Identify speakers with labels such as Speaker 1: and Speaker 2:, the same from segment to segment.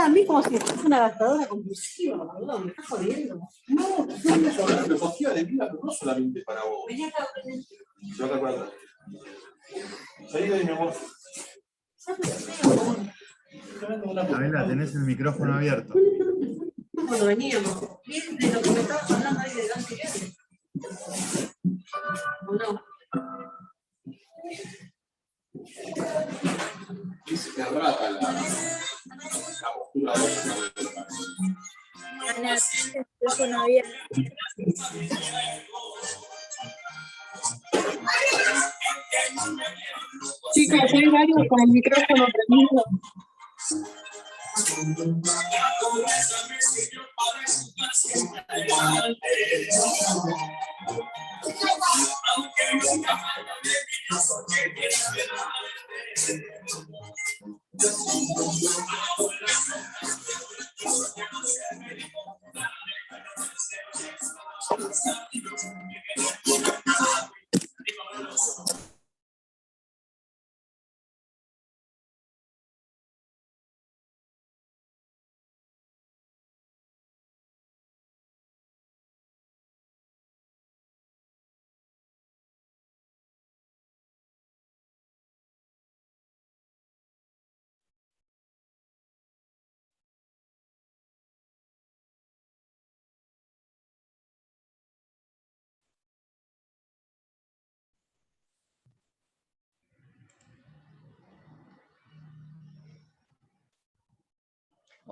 Speaker 1: miraba a mí como si fuese una gastadora compulsiva, boludo, me estás jodiendo.
Speaker 2: No, es una filosofía de vida, pero no solamente para vos. Yo te acuerdo. Salí de mi amor.
Speaker 3: Isabela, tenés el micrófono abierto.
Speaker 1: Cuando veníamos, bien de lo que me estabas hablando ahí delante que hace. ¿O no?
Speaker 2: Y se te rata la postura de la
Speaker 4: Ana, el teléfono abierto.
Speaker 5: Chicos, hay varios con el micrófono prendido.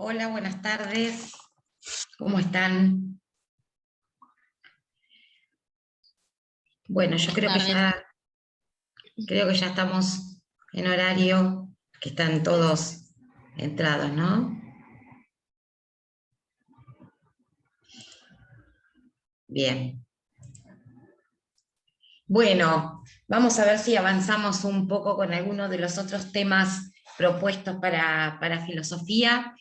Speaker 6: Hola, buenas tardes. ¿Cómo están? Bueno, yo creo que ya estamos en horario, que están todos entrados, ¿no? Bien. Bueno, vamos a ver si avanzamos un poco con algunos de los otros temas propuestos para filosofía.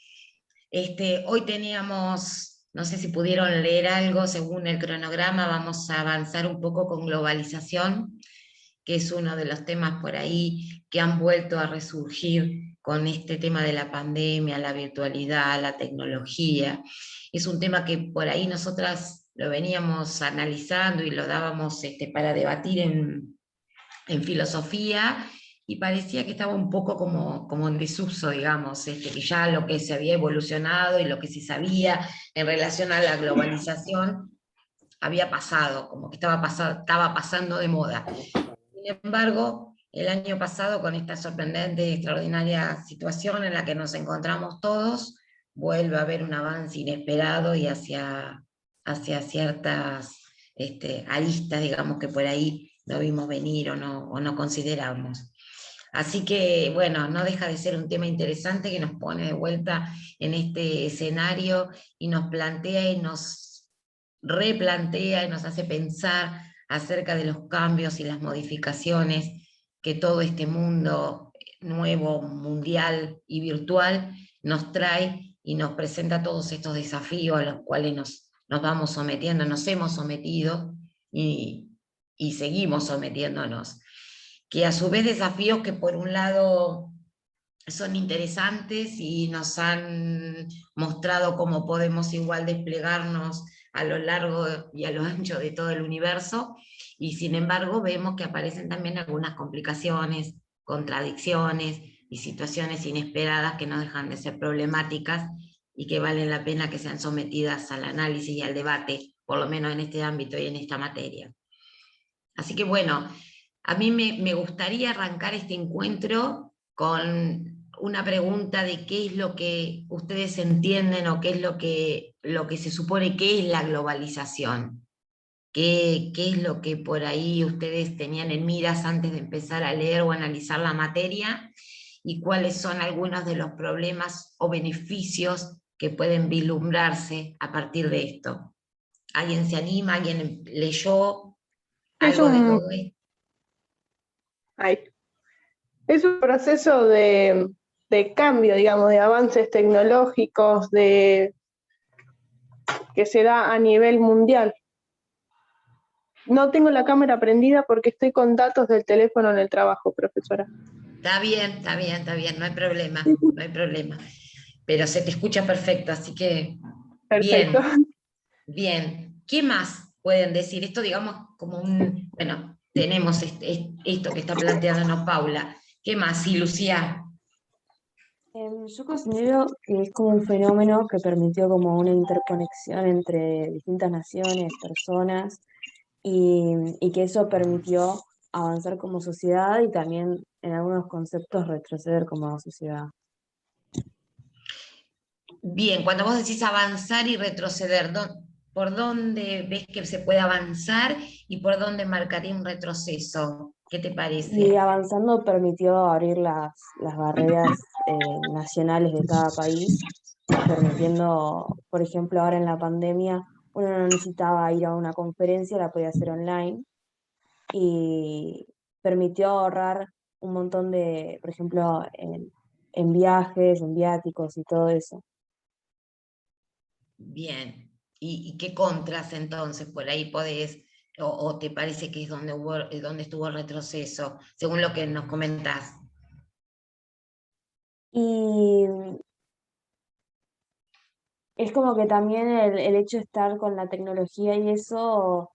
Speaker 6: Hoy teníamos, no sé si pudieron leer algo según el cronograma, vamos a avanzar un poco con globalización, que es uno de los temas por ahí que han vuelto a resurgir con este tema de la pandemia, la virtualidad, la tecnología. Es un tema que por ahí nosotras lo veníamos analizando y lo dábamos para debatir en filosofía, y parecía que estaba un poco como en desuso, digamos, que ya lo que se había evolucionado y lo que se sabía en relación a la globalización había pasado, como que estaba pasando de moda. Sin embargo, el año pasado, con esta sorprendente y extraordinaria situación en la que nos encontramos todos, vuelve a haber un avance inesperado y hacia ciertas aristas, digamos, que por ahí no vimos venir o no consideramos. Así que, bueno, no deja de ser un tema interesante que nos pone de vuelta en este escenario y nos plantea y nos replantea y nos hace pensar acerca de los cambios y las modificaciones que todo este mundo nuevo, mundial y virtual nos trae y nos presenta todos estos desafíos a los cuales nos vamos sometiendo, nos hemos sometido y seguimos sometiéndonos. Que a su vez desafíos que por un lado son interesantes y nos han mostrado cómo podemos igual desplegarnos a lo largo y a lo ancho de todo el universo, y sin embargo vemos que aparecen también algunas complicaciones, contradicciones y situaciones inesperadas que no dejan de ser problemáticas y que valen la pena que sean sometidas al análisis y al debate, por lo menos en este ámbito y en esta materia. Así que bueno, a mí me gustaría arrancar este encuentro con una pregunta de qué es lo que ustedes entienden o qué es lo que se supone que es la globalización. ¿Qué es lo que por ahí ustedes tenían en miras antes de empezar a leer o analizar la materia? ¿Y cuáles son algunos de los problemas o beneficios que pueden vislumbrarse a partir de esto? ¿Alguien se anima? ¿Alguien leyó algo de todo esto?
Speaker 5: Es un proceso de cambio, digamos, de avances tecnológicos que se da a nivel mundial. No tengo la cámara prendida porque estoy con datos del teléfono en el trabajo, profesora.
Speaker 6: Está bien, no hay problema, no hay problema. pero se te escucha perfecto, así que
Speaker 5: Perfecto.
Speaker 6: bien. ¿Qué más pueden decir? Esto, digamos, como bueno, tenemos esto que está planteándonos Paula. ¿Qué más? Sí, Lucía.
Speaker 7: Yo considero que es como un fenómeno que permitió como una interconexión entre distintas naciones, personas, y que eso permitió avanzar como sociedad y también en algunos conceptos retroceder como sociedad.
Speaker 6: Bien, cuando vos decís avanzar y retroceder, ¿por dónde ves que se puede avanzar y por dónde marcaría un retroceso? ¿Qué te
Speaker 7: Y
Speaker 6: parece?
Speaker 7: avanzando permitió abrir las barreras nacionales de cada país, permitiendo, por ejemplo, ahora en la pandemia, uno no necesitaba ir a una conferencia, la podía hacer online, y permitió ahorrar un montón de, por ejemplo, en viajes, en viáticos y todo eso.
Speaker 6: Bien. ¿Y qué contras entonces por ahí podés, o te parece que es donde estuvo el retroceso, según lo que nos comentás?
Speaker 7: Y es como que también el hecho de estar con la tecnología y eso,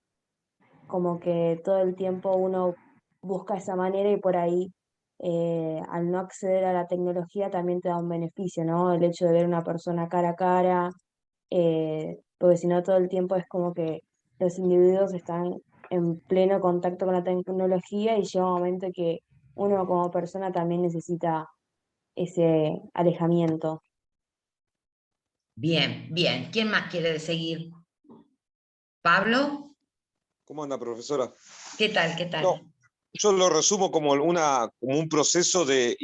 Speaker 7: como que todo el tiempo uno busca esa manera y por ahí, al no acceder a la tecnología también te da un beneficio, ¿no? El hecho de ver una persona cara a cara, porque si no todo el tiempo es como que los individuos están en pleno contacto con la tecnología y llega un momento que uno como persona también necesita ese alejamiento.
Speaker 6: Bien, bien. ¿Quién más quiere seguir? ¿Pablo?
Speaker 8: ¿Cómo anda, profesora?
Speaker 6: ¿Qué tal? ¿Qué tal?
Speaker 8: No, yo lo resumo como un proceso de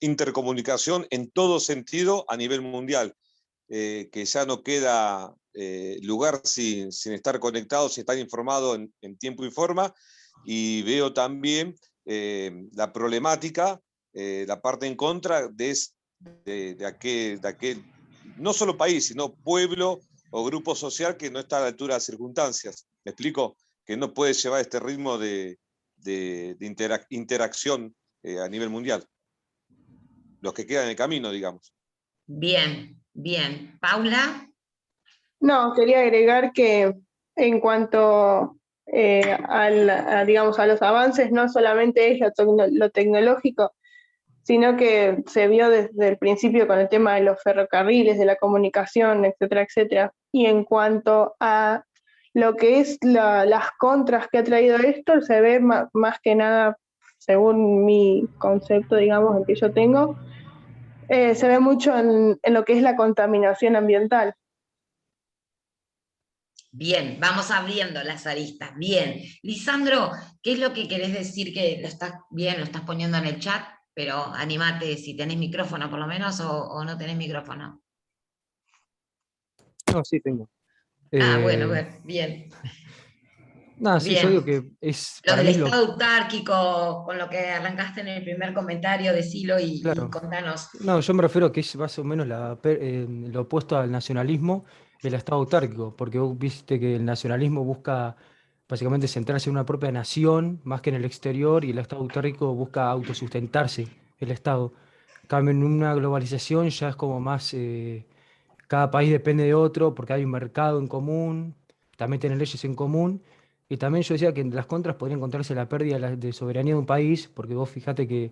Speaker 8: intercomunicación en todo sentido a nivel mundial, que ya no queda lugar sin estar conectado, sin estar informado en tiempo y forma, y veo también la problemática, la parte en contra de aquel, no solo país, sino pueblo o grupo social que no está a la altura de las circunstancias. ¿Me explico? Que no puede llevar este ritmo de interacción a nivel mundial. Los que quedan en el camino, digamos.
Speaker 6: Bien, bien. ¿Paula?
Speaker 5: No, quería agregar que en cuanto digamos, a los avances, no solamente es lo tecnológico, sino que se vio desde el principio con el tema de los ferrocarriles, de la comunicación, etcétera, etcétera. Y en cuanto a lo que es las contras que ha traído esto, se ve más que nada, según mi concepto, digamos, el que yo tengo, se ve mucho en lo que es la contaminación ambiental.
Speaker 6: Bien, vamos abriendo las aristas. Bien. Lisandro, ¿qué es lo que querés decir que lo estás lo estás poniendo en el chat? Pero animate si tenés micrófono por lo menos o no tenés micrófono.
Speaker 9: No, sí tengo.
Speaker 6: Bueno, bien.
Speaker 9: Nada, sí, yo digo
Speaker 6: Bien.
Speaker 9: que es
Speaker 6: Lo
Speaker 9: para
Speaker 6: del
Speaker 9: mí
Speaker 6: estado autárquico, con lo que arrancaste en el primer comentario, decilo y
Speaker 9: claro.
Speaker 6: contanos.
Speaker 9: No, yo me refiero a que es más o menos lo opuesto al nacionalismo, el estado autárquico, porque vos viste que el nacionalismo busca básicamente centrarse en una propia nación más que en el exterior, y el estado autárquico busca autosustentarse, el estado. En cambio, en una globalización ya es como más, cada país depende de otro porque hay un mercado en común, también tienen leyes en común. Y también yo decía que en las contras podría encontrarse la pérdida de soberanía de un país, porque vos fíjate que,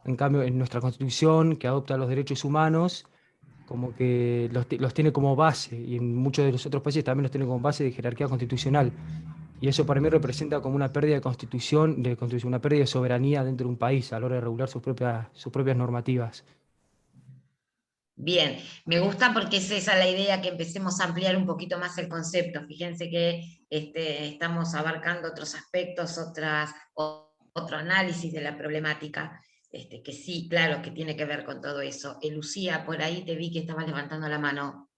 Speaker 9: en cambio, en nuestra constitución, que adopta los derechos humanos, como que los tiene como base, y en muchos de los otros países también los tiene como base de jerarquía constitucional. Y eso para mí representa como una pérdida de constitución, una pérdida de soberanía dentro de un país a la hora de regular sus propias normativas.
Speaker 6: Bien, me gusta porque es esa la idea, que empecemos a ampliar un poquito más el concepto. Fíjense que estamos abarcando otros aspectos, otro análisis de la problemática, que sí, claro, que tiene que ver con todo eso. Lucía, por ahí te vi que estabas levantando la mano.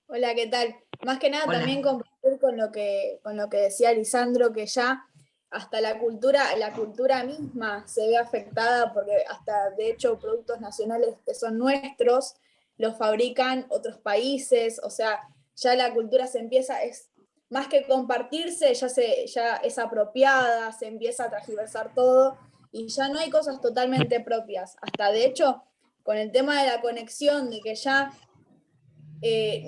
Speaker 4: Hola, ¿qué tal? Más que nada
Speaker 6: Hola.
Speaker 4: también compartir con lo que decía Lisandro, que ya hasta la cultura misma se ve afectada, porque hasta de hecho productos nacionales que son nuestros, los fabrican otros países, o sea, ya la cultura es más que compartirse, ya es apropiada, se empieza a transgiversar todo, y ya no hay cosas totalmente propias. Hasta de hecho, con el tema de la conexión, de que ya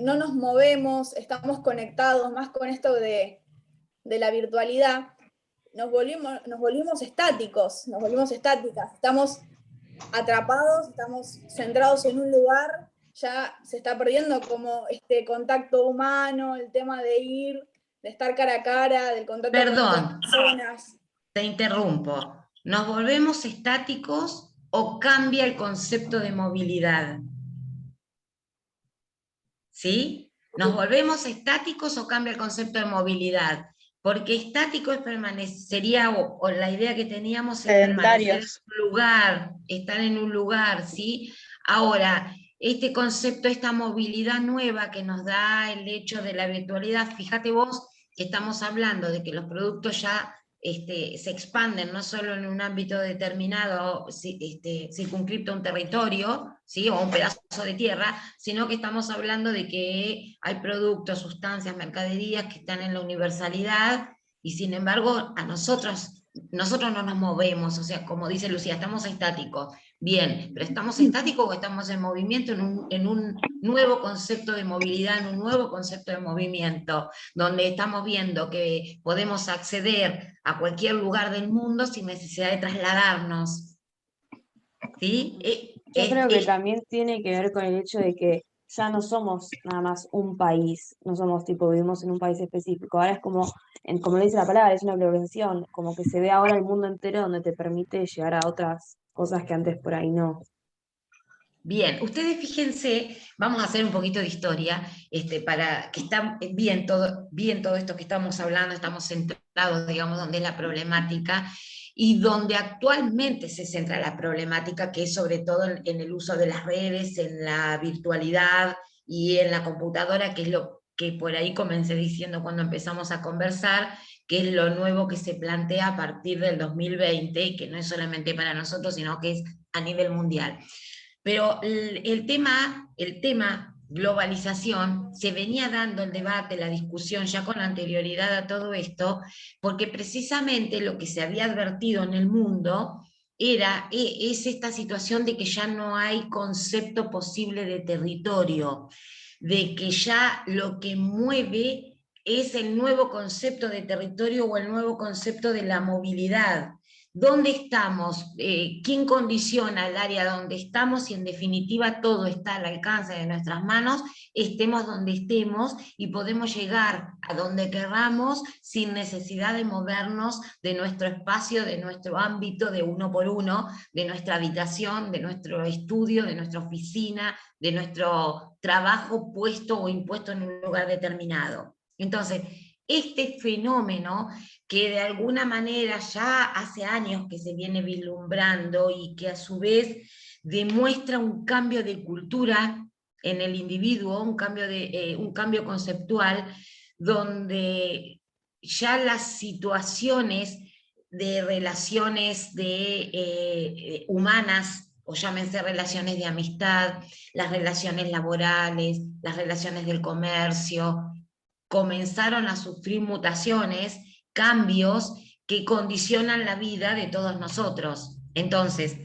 Speaker 4: no nos movemos, estamos conectados, más con esto de la virtualidad, nos volvimos estáticas, estamos atrapados, estamos centrados en un lugar, ya se está perdiendo como este contacto humano, el tema de ir, de estar cara a cara, del contacto con otras personas.
Speaker 6: Te interrumpo. ¿Nos volvemos estáticos o cambia el concepto de movilidad? ¿Sí? ¿Nos volvemos estáticos o cambia el concepto de movilidad? Porque estático es sería, o la idea que teníamos es permanecer en un lugar, estar en un lugar, ¿sí? Ahora, este concepto, esta movilidad nueva que nos da el hecho de la virtualidad, fíjate vos que estamos hablando de que los productos ya se expanden no solo en un ámbito determinado, circunscripto a un territorio, ¿sí? O un pedazo de tierra, sino que estamos hablando de que hay productos, sustancias, mercaderías que están en la universalidad, y sin embargo a nosotros no nos movemos, o sea, como dice Lucía, estamos estáticos. Bien, pero ¿estamos estáticos o estamos en movimiento en un nuevo concepto de movilidad, en un nuevo concepto de movimiento, donde estamos viendo que podemos acceder a cualquier lugar del mundo sin necesidad de trasladarnos? ¿Sí?
Speaker 7: Yo creo que también tiene que ver con el hecho de que ya no somos nada más un país, no somos tipo, vivimos en un país específico, ahora es como lo dice la palabra, es una globalización, como que se ve ahora el mundo entero donde te permite llegar a otras cosas que antes por ahí no.
Speaker 6: Bien, ustedes fíjense, vamos a hacer un poquito de historia, para que está bien todo esto que estamos hablando, estamos centrados, digamos, donde es la problemática, y donde actualmente se centra la problemática, que es sobre todo en el uso de las redes, en la virtualidad y en la computadora, que es lo que por ahí comencé diciendo cuando empezamos a conversar, que es lo nuevo que se plantea a partir del 2020, y que no es solamente para nosotros, sino que es a nivel mundial. Pero el tema globalización, se venía dando el debate, la discusión ya con anterioridad a todo esto, porque precisamente lo que se había advertido en el mundo es esta situación de que ya no hay concepto posible de territorio, de que ya lo que mueve es el nuevo concepto de territorio o el nuevo concepto de la movilidad. ¿Dónde estamos? ¿Quién condiciona el área donde estamos? Y en definitiva todo está al alcance de nuestras manos, estemos donde estemos y podemos llegar a donde queramos sin necesidad de movernos de nuestro espacio, de nuestro ámbito, de uno por uno, de nuestra habitación, de nuestro estudio, de nuestra oficina, de nuestro trabajo puesto o impuesto en un lugar determinado. Entonces, este fenómeno que de alguna manera ya hace años que se viene vislumbrando y que a su vez demuestra un cambio de cultura en el individuo, un cambio conceptual, donde ya las situaciones de relaciones humanas, o llámense relaciones de amistad, las relaciones laborales, las relaciones del comercio, comenzaron a sufrir mutaciones, cambios que condicionan la vida de todos nosotros. Entonces,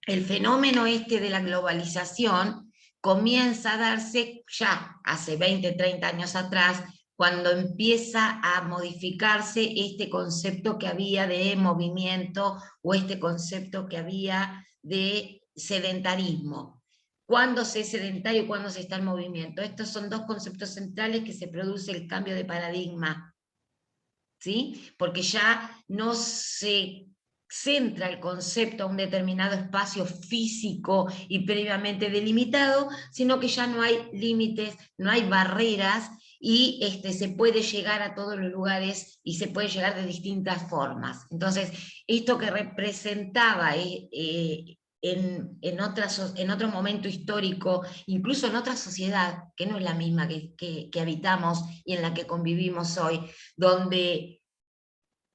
Speaker 6: el fenómeno de la globalización comienza a darse ya hace 20, 30 años atrás, cuando empieza a modificarse este concepto que había de movimiento o este concepto que había de sedentarismo. ¿Cuándo se es sedentario y cuándo se está en movimiento? Estos son dos conceptos centrales que se produce el cambio de paradigma, ¿sí? Porque ya no se centra el concepto a un determinado espacio físico y previamente delimitado, sino que ya no hay límites, no hay barreras, y se puede llegar a todos los lugares y se puede llegar de distintas formas. Entonces, esto que representaba en otro momento histórico, incluso en otra sociedad, que no es la misma que habitamos y en la que convivimos hoy, donde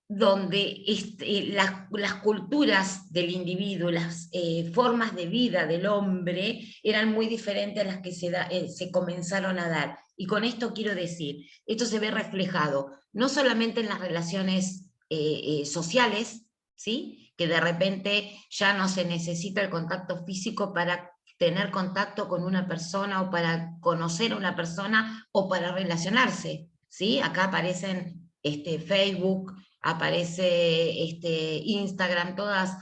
Speaker 6: las culturas del individuo, las formas de vida del hombre eran muy diferentes a las que se comenzaron a dar. Y con esto quiero decir, esto se ve reflejado no solamente en las relaciones sociales, ¿sí?, que de repente ya no se necesita el contacto físico para tener contacto con una persona o para conocer a una persona o para relacionarse, ¿sí? Acá aparecen Facebook, aparece Instagram, todas,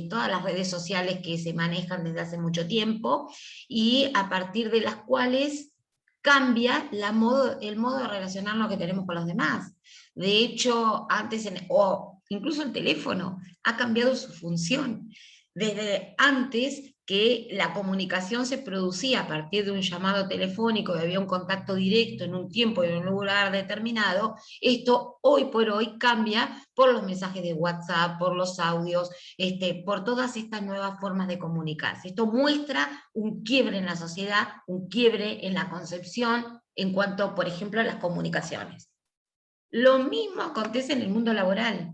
Speaker 6: todas las redes sociales que se manejan desde hace mucho tiempo y a partir de las cuales cambia el modo de relacionarnos que tenemos con los demás. De hecho, antes, o incluso el teléfono, ha cambiado su función. Desde antes que la comunicación se producía a partir de un llamado telefónico y había un contacto directo en un tiempo y en un lugar determinado, esto hoy por hoy cambia por los mensajes de WhatsApp, por los audios, por todas estas nuevas formas de comunicarse. Esto muestra un quiebre en la sociedad, un quiebre en la concepción en cuanto, por ejemplo, a las comunicaciones. Lo mismo acontece en el mundo laboral,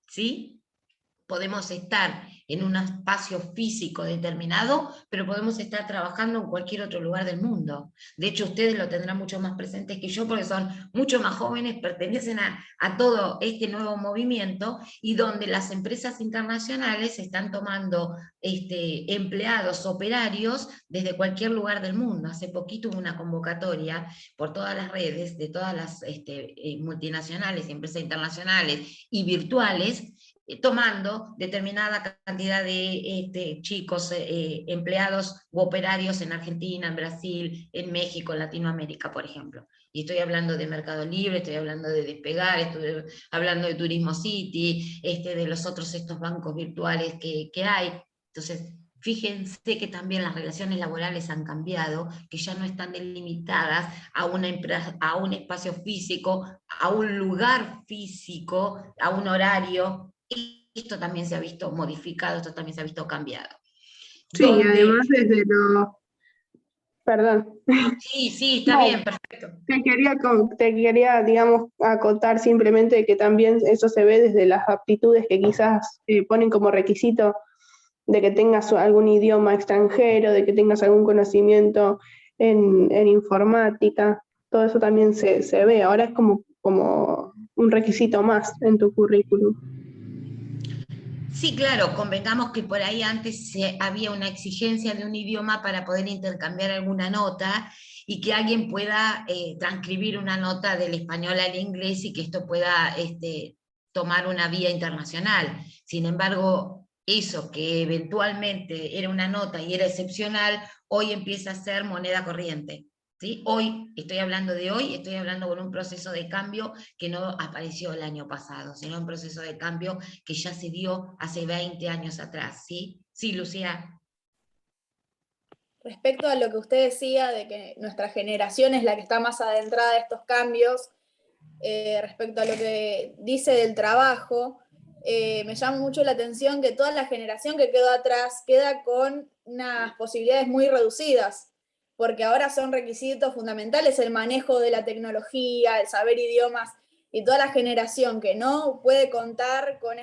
Speaker 6: ¿sí? Podemos estar en un espacio físico determinado, pero podemos estar trabajando en cualquier otro lugar del mundo. De hecho, ustedes lo tendrán mucho más presentes que yo, porque son mucho más jóvenes, pertenecen a todo este nuevo movimiento, y donde las empresas internacionales están tomando empleados, operarios, desde cualquier lugar del mundo. Hace poquito hubo una convocatoria por todas las redes, de todas las multinacionales, empresas internacionales y virtuales, tomando determinada cantidad de chicos, empleados u operarios en Argentina, en Brasil, en México, en Latinoamérica, por ejemplo. Y estoy hablando de Mercado Libre, estoy hablando de Despegar, estoy hablando de Turismo City, de los otros estos bancos virtuales que hay. Entonces, fíjense que también las relaciones laborales han cambiado, que ya no están delimitadas a un espacio físico, a un lugar físico, a un horario. Y esto también se ha visto modificado, esto también se ha visto cambiado.
Speaker 5: Sí, y además desde lo... Perdón.
Speaker 6: Sí, está bien, perfecto.
Speaker 5: Te quería, digamos, acotar simplemente que también eso se ve desde las aptitudes que quizás ponen como requisito, de que tengas algún idioma extranjero, de que tengas algún conocimiento en informática. Todo eso también se ve. Ahora es como un requisito más en tu currículum.
Speaker 6: Sí, claro, convengamos que por ahí antes había una exigencia de un idioma para poder intercambiar alguna nota y que alguien pueda transcribir una nota del español al inglés y que esto pueda tomar una vía internacional. Sin embargo, eso que eventualmente era una nota y era excepcional, hoy empieza a ser moneda corriente. ¿Sí? Hoy, estoy hablando de hoy, estoy hablando con un proceso de cambio que no apareció el año pasado, sino un proceso de cambio que ya se dio hace 20 años atrás, ¿sí? Sí, Lucía.
Speaker 4: Respecto a lo que usted decía de que nuestra generación es la que está más adentrada de estos cambios, respecto a lo que dice del trabajo, me llama mucho la atención que toda la generación que quedó atrás queda con unas posibilidades muy reducidas, porque ahora son requisitos fundamentales el manejo de la tecnología, el saber idiomas, y toda la generación que no puede contar con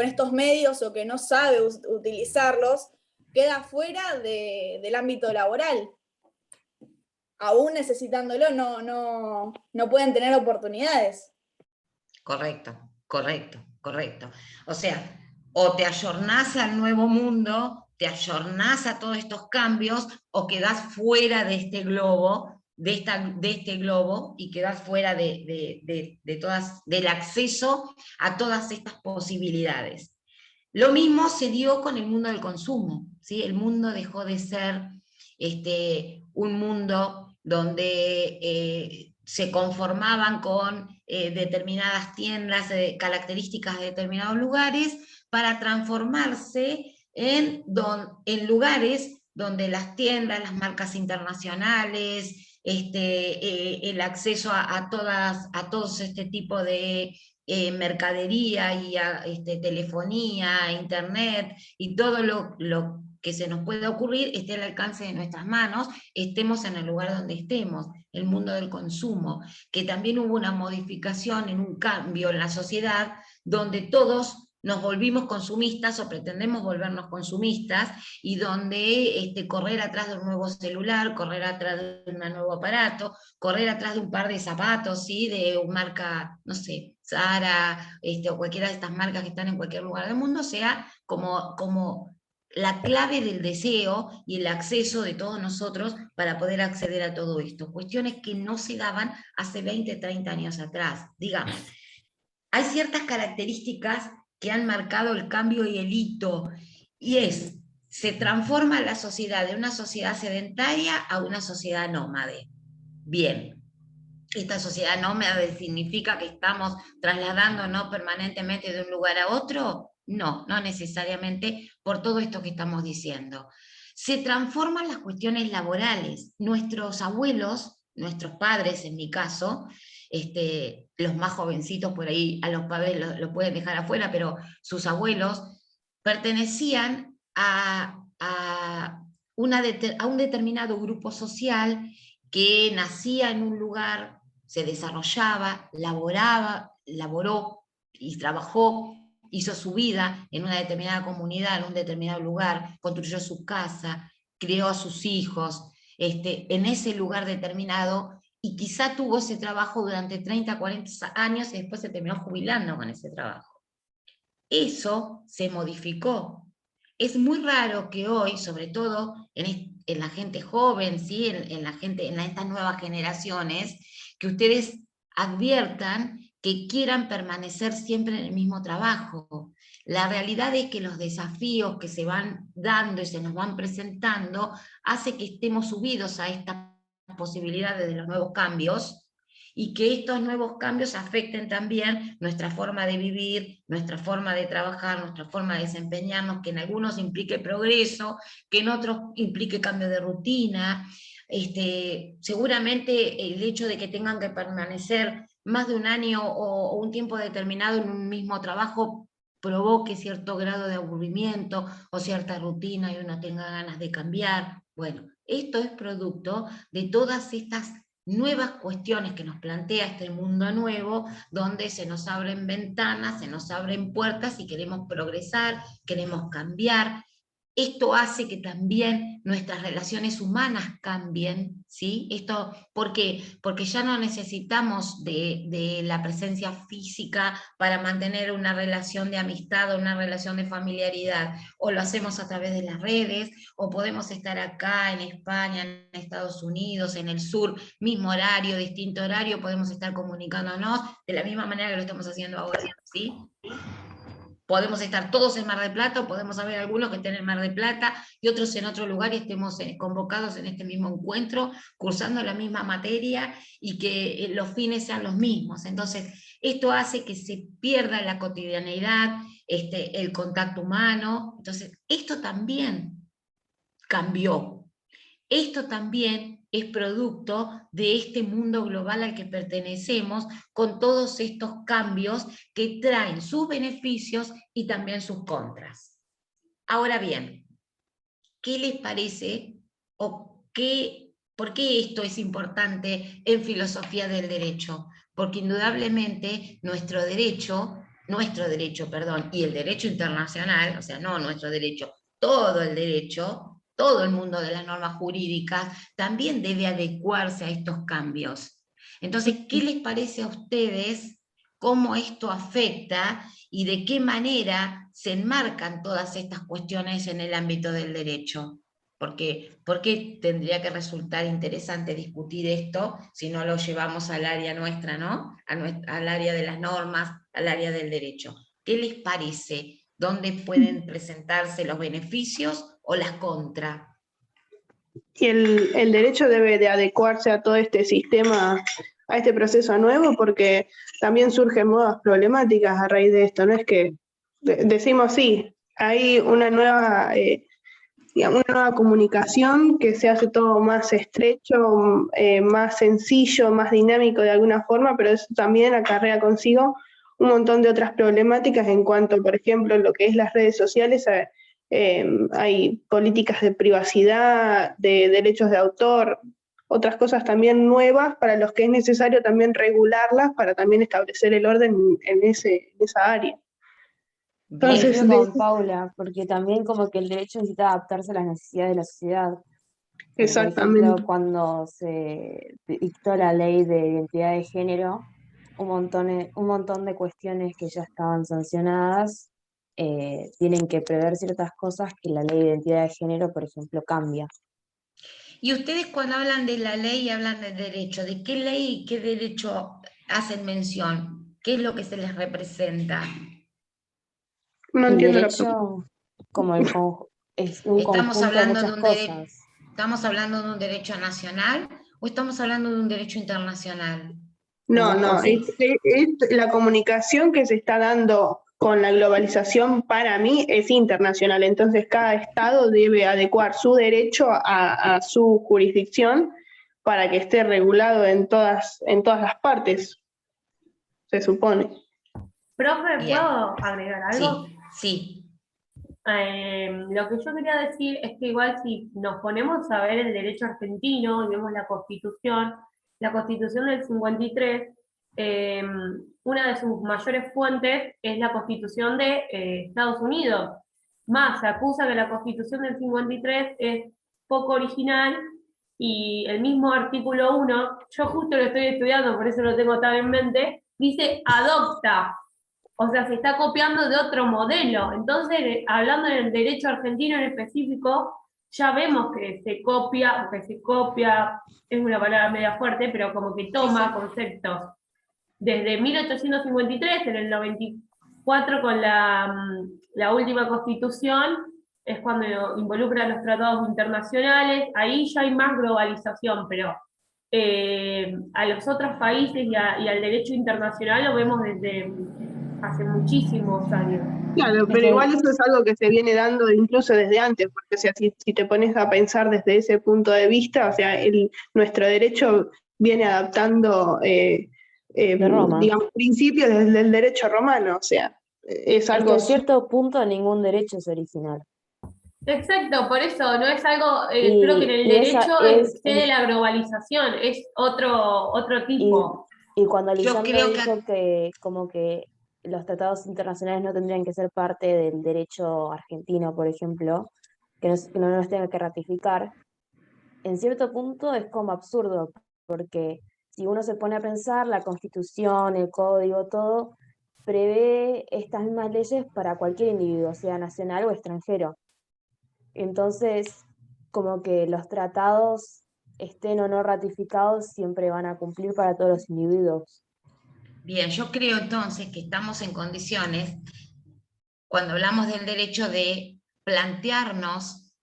Speaker 4: estos medios o que no sabe utilizarlos, queda fuera del ámbito laboral. Aún necesitándolo, no pueden tener oportunidades.
Speaker 6: Correcto. O sea, o te ayornás al nuevo mundo, te ayornás a todos estos cambios, o quedás fuera de este globo, y quedás fuera del acceso a todas estas posibilidades. Lo mismo se dio con el mundo del consumo, ¿sí? El mundo dejó de ser un mundo donde se conformaban con determinadas tiendas, características de determinados lugares, para transformarse en lugares donde las tiendas, las marcas internacionales, el acceso a todos este tipo de mercadería y a telefonía, internet y todo lo que se nos pueda ocurrir esté al alcance de nuestras manos, estemos en el lugar donde estemos, el mundo del consumo, que también hubo una modificación, en un cambio en la sociedad, donde todos nos volvimos consumistas o pretendemos volvernos consumistas, y donde correr atrás de un nuevo celular, correr atrás de un nuevo aparato, correr atrás de un par de zapatos, ¿sí? De una marca, no sé, Zara, o cualquiera de estas marcas que están en cualquier lugar del mundo, sea como la clave del deseo y el acceso de todos nosotros para poder acceder a todo esto. Cuestiones que no se daban hace 20, 30 años atrás. Digamos, hay ciertas características que han marcado el cambio y el hito, y se transforma la sociedad de una sociedad sedentaria a una sociedad nómade. Bien, esta sociedad nómade significa que estamos trasladándonos permanentemente de un lugar a otro. No, no necesariamente por todo esto que estamos diciendo. Se transforman las cuestiones laborales. Nuestros abuelos, nuestros padres en mi caso, los más jovencitos por ahí, a los padres lo pueden dejar afuera, pero sus abuelos pertenecían a un determinado grupo social que nacía en un lugar, se desarrollaba, laboró y trabajó, hizo su vida en una determinada comunidad, en un determinado lugar, construyó su casa, crió a sus hijos, en ese lugar determinado, y quizá tuvo ese trabajo durante 30, 40 años y después se terminó jubilando con ese trabajo. Eso se modificó. Es muy raro que hoy, sobre todo en la gente joven, ¿sí? en estas nuevas generaciones, que ustedes adviertan que quieran permanecer siempre en el mismo trabajo. La realidad es que los desafíos que se van dando y se nos van presentando hace que estemos subidos a estas posibilidades de los nuevos cambios, y que estos nuevos cambios afecten también nuestra forma de vivir, nuestra forma de trabajar, nuestra forma de desempeñarnos, que en algunos implique progreso, que en otros implique cambio de rutina. Seguramente el hecho de que tengan que permanecer más de un año o un tiempo determinado en un mismo trabajo provoque cierto grado de aburrimiento o cierta rutina y uno tenga ganas de cambiar. Bueno, esto es producto de todas estas nuevas cuestiones que nos plantea este mundo nuevo, donde se nos abren ventanas, se nos abren puertas y queremos progresar, queremos cambiar. Esto hace que también nuestras relaciones humanas cambien, ¿sí? ¿Por qué? Porque ya no necesitamos de la presencia física para mantener una relación de amistad o una relación de familiaridad, o lo hacemos a través de las redes, o podemos estar acá en España, en Estados Unidos, en el sur, mismo horario, distinto horario, podemos estar comunicándonos de la misma manera que lo estamos haciendo ahora, ¿sí? Podemos estar todos en Mar del Plata, o podemos haber algunos que estén en Mar del Plata y otros en otro lugar, y estemos convocados en este mismo encuentro, cursando la misma materia, y que los fines sean los mismos. Entonces, esto hace que se pierda la cotidianeidad, el contacto humano. Entonces, esto también cambió. Esto también es producto de este mundo global al que pertenecemos, con todos estos cambios que traen sus beneficios y también sus contras. Ahora bien, ¿qué les parece o por qué esto es importante en filosofía del derecho? Porque indudablemente nuestro derecho, y el derecho internacional, o sea, no nuestro derecho, todo el derecho, todo el mundo de las normas jurídicas, también debe adecuarse a estos cambios. Entonces, ¿qué les parece a ustedes cómo esto afecta y de qué manera se enmarcan todas estas cuestiones en el ámbito del derecho? ¿Por qué tendría que resultar interesante discutir esto si no lo llevamos al área nuestra, ¿no? Al área de las normas, al área del derecho. ¿Qué les parece? ¿Dónde pueden presentarse los beneficios o las contras?
Speaker 5: Y el derecho debe de adecuarse a todo este sistema, a este proceso nuevo, porque también surgen nuevas problemáticas a raíz de esto. No es que decimos sí, hay una nueva comunicación que se hace todo más estrecho, más sencillo, más dinámico de alguna forma, pero eso también acarrea consigo un montón de otras problemáticas en cuanto, por ejemplo, lo que es las redes sociales. Hay políticas de privacidad, de derechos de autor, otras cosas también nuevas para los que es necesario también regularlas para también establecer el orden en esa área.
Speaker 7: Entonces, con Paula, porque también como que el derecho necesita adaptarse a las necesidades de la sociedad.
Speaker 5: Exactamente.
Speaker 7: Por ejemplo, cuando se dictó la ley de identidad de género, un montón de cuestiones que ya estaban sancionadas, tienen que prever ciertas cosas que la ley de identidad de género, por ejemplo, cambia.
Speaker 6: Y ustedes cuando hablan de la ley y hablan del derecho, ¿de qué ley y qué derecho hacen mención? ¿Qué es lo que se les representa?
Speaker 5: No
Speaker 7: El
Speaker 5: entiendo la pregunta.
Speaker 7: derecho, como es un
Speaker 6: ¿Estamos
Speaker 7: conjunto de
Speaker 6: hablando de
Speaker 7: muchas
Speaker 6: un
Speaker 7: cosas.
Speaker 6: ¿Estamos hablando de un derecho nacional o estamos hablando de un derecho internacional?
Speaker 5: No,
Speaker 7: Ambas
Speaker 5: no,
Speaker 7: cosas.
Speaker 5: es la comunicación que se está dando con la globalización para mí es internacional, entonces cada estado debe adecuar su derecho a su jurisdicción para que esté regulado en todas las partes, se supone.
Speaker 10: Profe,
Speaker 6: Bien.
Speaker 10: ¿puedo agregar algo?
Speaker 6: Sí.
Speaker 10: Lo que yo quería decir es que igual si nos ponemos a ver el derecho argentino y vemos la Constitución del 53, una de sus mayores fuentes es la Constitución de Estados Unidos. Más, se acusa que la Constitución del 53 es poco original y el mismo artículo 1, yo justo lo estoy estudiando, por eso lo tengo tan en mente, dice adopta. O sea, se está copiando de otro modelo. Entonces, hablando del derecho argentino en específico, ya vemos que se copia, es una palabra media fuerte, pero como que toma conceptos. Desde 1853, en el 94 con la última constitución, es cuando involucra los tratados internacionales, ahí ya hay más globalización, pero a los otros países y al derecho internacional lo vemos desde hace muchísimos años.
Speaker 5: Claro, pero igual eso es algo que se viene dando incluso desde antes, porque o sea, si te pones a pensar desde ese punto de vista, o sea, nuestro derecho viene adaptando,
Speaker 7: De Roma.
Speaker 5: digamos, principios desde el derecho romano, o sea, es
Speaker 7: Hasta
Speaker 5: algo...
Speaker 7: en cierto punto ningún derecho es original.
Speaker 10: Exacto, por eso no es algo, creo que en el derecho excede la globalización, es otro tipo.
Speaker 7: Y cuando
Speaker 6: Yo
Speaker 7: Lisandro
Speaker 6: creo
Speaker 7: dijo que como que los tratados internacionales no tendrían que ser parte del derecho argentino, por ejemplo, que no los tenga que ratificar, en cierto punto es como absurdo, porque si uno se pone a pensar, la Constitución, el Código, todo, prevé estas mismas leyes para cualquier individuo, sea nacional o extranjero. Entonces, como que los tratados estén o no ratificados, siempre van a cumplir para todos los individuos.
Speaker 6: Bien, yo creo entonces que estamos en condiciones, cuando hablamos del derecho, de plantearnos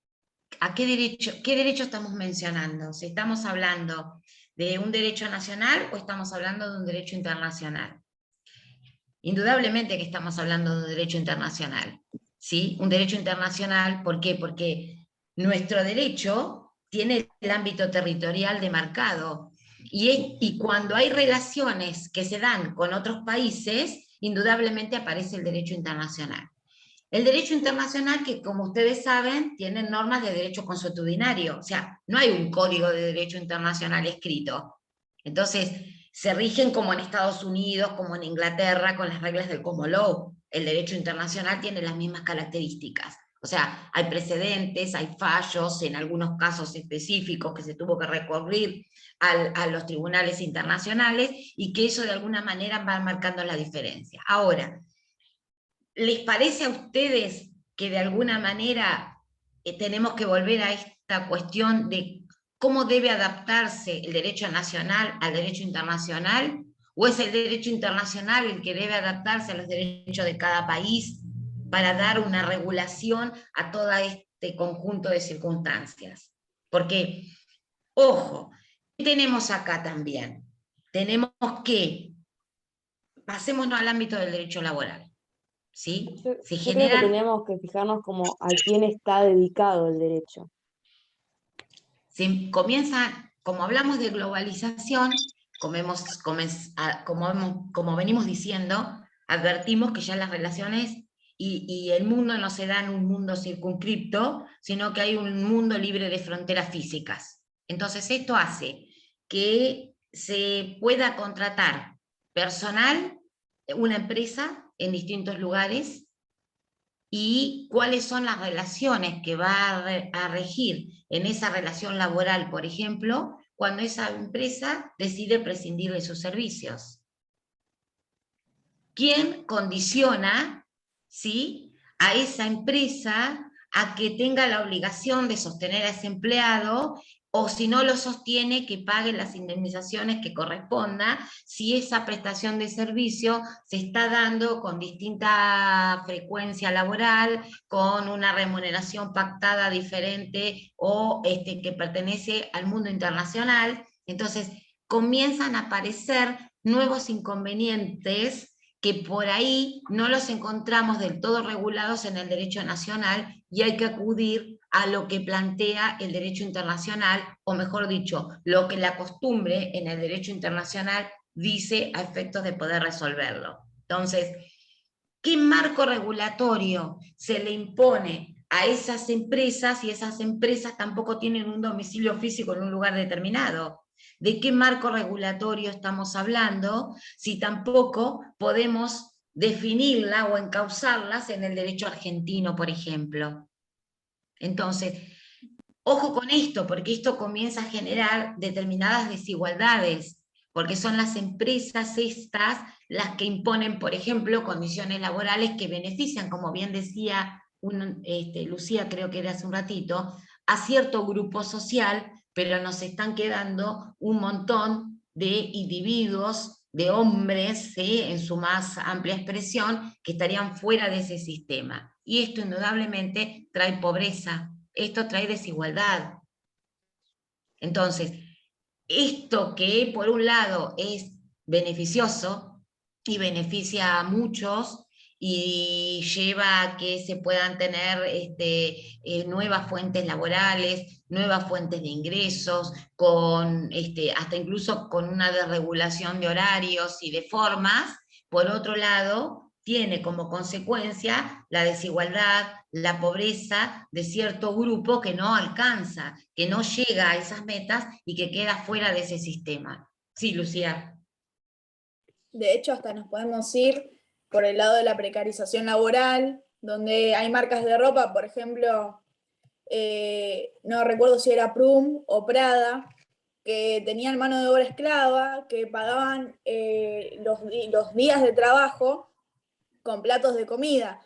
Speaker 6: a qué derecho estamos mencionando. Si estamos hablando de un derecho nacional o estamos hablando de un derecho internacional. Indudablemente que estamos hablando de un derecho internacional, ¿sí? Un derecho internacional, ¿por qué? Porque nuestro derecho tiene el ámbito territorial demarcado, y cuando hay relaciones que se dan con otros países, indudablemente aparece el derecho internacional. El derecho internacional, que como ustedes saben, tiene normas de derecho consuetudinario, o sea, no hay un código de derecho internacional escrito. Entonces, se rigen como en Estados Unidos, como en Inglaterra, con las reglas del common law. El derecho internacional tiene las mismas características. O sea, hay precedentes, hay fallos, en algunos casos específicos que se tuvo que recurrir a los tribunales internacionales, y que eso de alguna manera va marcando la diferencia. Ahora, ¿les parece a ustedes que de alguna manera tenemos que volver a esta cuestión de cómo debe adaptarse el derecho nacional al derecho internacional? ¿O es el derecho internacional el que debe adaptarse a los derechos de cada país para dar una regulación a todo este conjunto de circunstancias? Porque, ojo, ¿qué tenemos acá también? Tenemos que, pasémonos al ámbito del derecho laboral. ¿Sí?
Speaker 7: Yo creo que teníamos que fijarnos como a quién está dedicado el derecho.
Speaker 6: Se comienza, como hablamos de globalización, como venimos diciendo, advertimos que ya las relaciones y el mundo no se da en un mundo circunscripto, sino que hay un mundo libre de fronteras físicas. Entonces esto hace que se pueda contratar personal, una empresa en distintos lugares, y cuáles son las relaciones que va a regir en esa relación laboral, por ejemplo, cuando esa empresa decide prescindir de sus servicios. ¿quién condiciona, ¿sí?, a esa empresa a que tenga la obligación de sostener a ese empleado, o si no lo sostiene, que pague las indemnizaciones que corresponda, si esa prestación de servicio se está dando con distinta frecuencia laboral, con una remuneración pactada diferente, o que pertenece al mundo internacional? Entonces, comienzan a aparecer nuevos inconvenientes que por ahí no los encontramos del todo regulados en el derecho nacional, y hay que acudir a lo que plantea el derecho internacional, o mejor dicho, lo que la costumbre en el derecho internacional dice a efectos de poder resolverlo. Entonces, ¿qué marco regulatorio se le impone a esas empresas, y esas empresas tampoco tienen un domicilio físico en un lugar determinado? ¿De qué marco regulatorio estamos hablando si tampoco podemos definirla o encauzarlas en el derecho argentino, por ejemplo? Entonces, ojo con esto, porque esto comienza a generar determinadas desigualdades, porque son las empresas estas las que imponen, por ejemplo, condiciones laborales que benefician, como bien decía Lucía, creo que era hace un ratito, a cierto grupo social, pero nos están quedando un montón de individuos, de hombres, ¿sí?, en su más amplia expresión, que estarían fuera de ese sistema. Y esto indudablemente trae pobreza, esto trae desigualdad. Entonces, esto que por un lado es beneficioso y beneficia a muchos, y lleva a que se puedan tener nuevas fuentes laborales, nuevas fuentes de ingresos, hasta incluso con una desregulación de horarios y de formas. Por otro lado, tiene como consecuencia la desigualdad, la pobreza de cierto grupo que no alcanza, que no llega a esas metas y que queda fuera de ese sistema. Sí, Lucía.
Speaker 4: De hecho, hasta nos podemos ir por el lado de la precarización laboral, donde hay marcas de ropa, por ejemplo, no recuerdo si era Prum o Prada, que tenían mano de obra esclava, que pagaban los días de trabajo con platos de comida.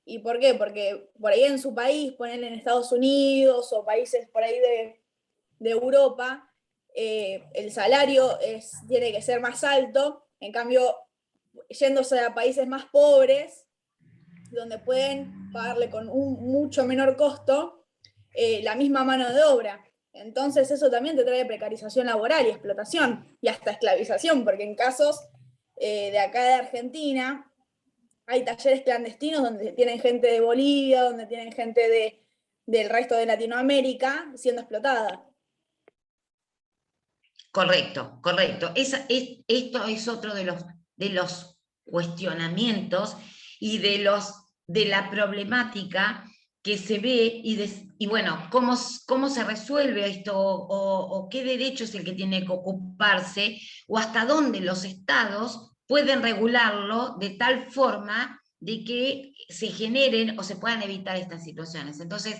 Speaker 4: ¿Y por qué? Porque por ahí en su país, ponen en Estados Unidos o países por ahí de Europa, el salario tiene que ser más alto. En cambio, yéndose a países más pobres, donde pueden pagarle con un mucho menor costo la misma mano de obra. Entonces eso también te trae precarización laboral y explotación, y hasta esclavización, porque en casos de acá de Argentina hay talleres clandestinos donde tienen gente de Bolivia, donde tienen gente del resto de Latinoamérica siendo explotada.
Speaker 6: Correcto, correcto. Esto es otro de los cuestionamientos y de la problemática que se ve, y bueno, cómo se resuelve esto, o qué derecho es el que tiene que ocuparse, o hasta dónde los estados pueden regularlo de tal forma de que se generen o se puedan evitar estas situaciones. Entonces,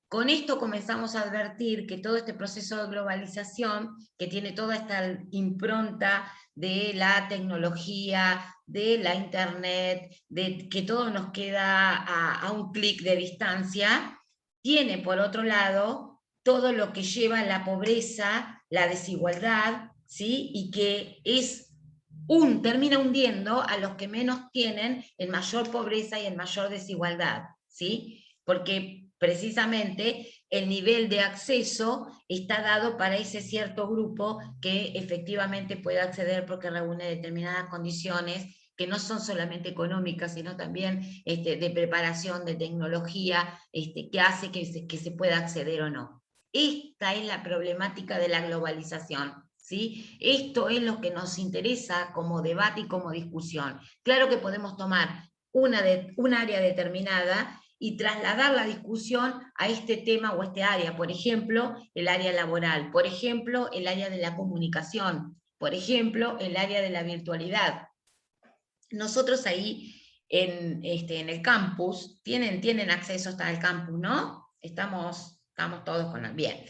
Speaker 6: con esto comenzamos a advertir que todo este proceso de globalización, que tiene toda esta impronta de la tecnología, de la internet, de que todo nos queda a un clic de distancia, tiene por otro lado todo lo que lleva a la pobreza, la desigualdad, ¿sí?, y que termina hundiendo a los que menos tienen en mayor pobreza y en mayor desigualdad, ¿sí? Porque precisamente el nivel de acceso está dado para ese cierto grupo que efectivamente puede acceder porque reúne determinadas condiciones que no son solamente económicas, sino también de preparación, de tecnología, que hace que se pueda acceder o no. Esta es la problemática de la globalización, ¿sí? Esto es lo que nos interesa como debate y como discusión. Claro que podemos tomar un área determinada y trasladar la discusión a este tema o este área, por ejemplo, el área laboral, por ejemplo, el área de la comunicación, por ejemplo, el área de la virtualidad. Nosotros ahí en el campus, tienen acceso hasta el campus, ¿no? Estamos todos con bien.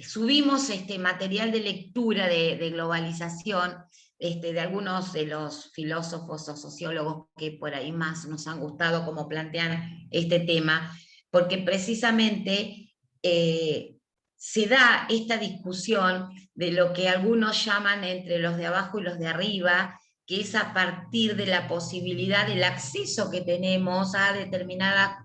Speaker 6: Subimos material de lectura de globalización, de algunos de los filósofos o sociólogos que por ahí más nos han gustado como plantean este tema, porque precisamente se da esta discusión de lo que algunos llaman entre los de abajo y los de arriba, que es a partir de la posibilidad del acceso que tenemos a determinadas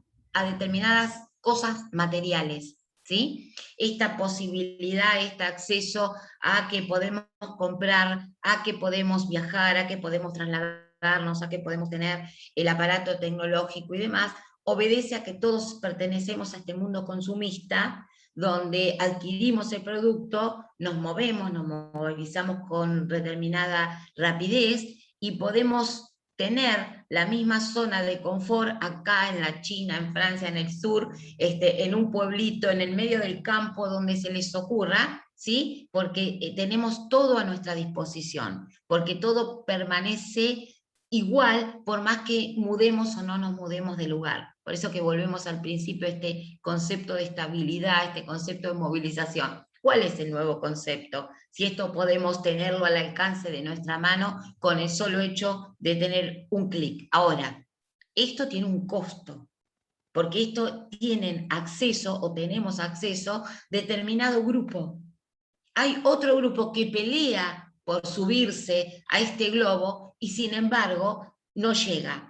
Speaker 6: cosas materiales, ¿sí? Esta posibilidad, este acceso a que podemos comprar, a que podemos viajar, a que podemos trasladarnos, a que podemos tener el aparato tecnológico y demás, obedece a que todos pertenecemos a este mundo consumista, donde adquirimos el producto, nos movemos, nos movilizamos con determinada rapidez y podemos tener la misma zona de confort acá en la China, en Francia, en el sur, en un pueblito, en el medio del campo, donde se les ocurra, ¿sí? Porque tenemos todo a nuestra disposición, porque todo permanece igual por más que mudemos o no nos mudemos de lugar. Por eso que volvemos al principio, este concepto de estabilidad, este concepto de movilización. ¿Cuál es el nuevo concepto? Si esto podemos tenerlo al alcance de nuestra mano con el solo hecho de tener un clic. Ahora, esto tiene un costo, porque esto tienen acceso o tenemos acceso determinado grupo. Hay otro grupo que pelea por subirse a este globo y sin embargo no llega.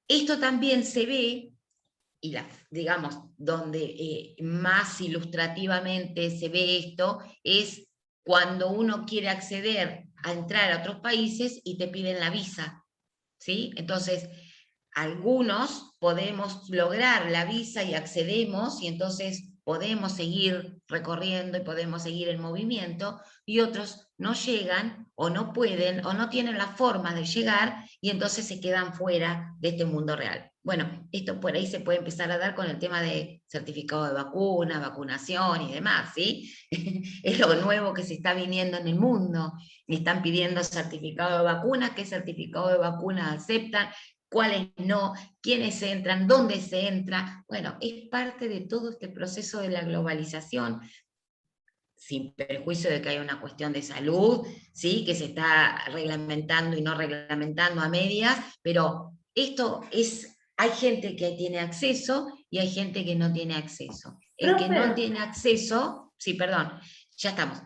Speaker 6: Esto también se ve, y digamos, donde más ilustrativamente se ve esto, es cuando uno quiere acceder a entrar a otros países y te piden la visa, ¿sí? Entonces, algunos podemos lograr la visa y accedemos, y entonces podemos seguir recorriendo y podemos seguir en movimiento, y otros no llegan, o no pueden, o no tienen la forma de llegar, y entonces se quedan fuera de este mundo real. Bueno, esto por ahí se puede empezar a dar con el tema de certificado de vacuna, vacunación y demás, ¿sí? Es lo nuevo que se está viniendo en el mundo. Están pidiendo certificado de vacuna, ¿qué certificado de vacuna aceptan? ¿Cuáles no? ¿Quiénes entran? ¿Dónde se entra? Bueno, es parte de todo este proceso de la globalización, sin perjuicio de que hay una cuestión de salud, ¿sí? Que se está reglamentando y no reglamentando a medias, pero esto es, hay gente que tiene acceso y hay gente que no tiene acceso. El que no tiene acceso, sí, perdón, ya estamos.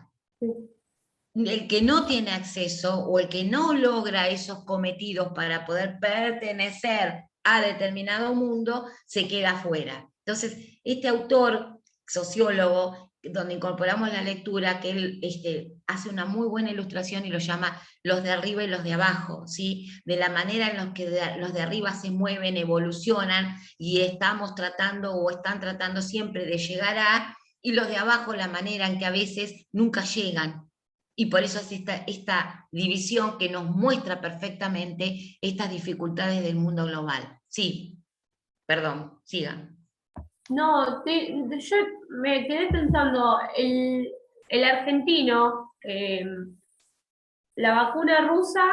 Speaker 6: El que no tiene acceso o el que no logra esos cometidos para poder pertenecer a determinado mundo, se queda fuera. Entonces, este autor, sociólogo, donde incorporamos la lectura, que él hace una muy buena ilustración y lo llama los de arriba y los de abajo, ¿sí? De la manera en la que los de arriba se mueven, evolucionan, y estamos tratando o están tratando siempre de llegar a, y los de abajo la manera en que a veces nunca llegan. Y por eso es esta división que nos muestra perfectamente estas dificultades del mundo global. Sí, perdón, sigan.
Speaker 10: No, yo me quedé pensando, el argentino, la vacuna rusa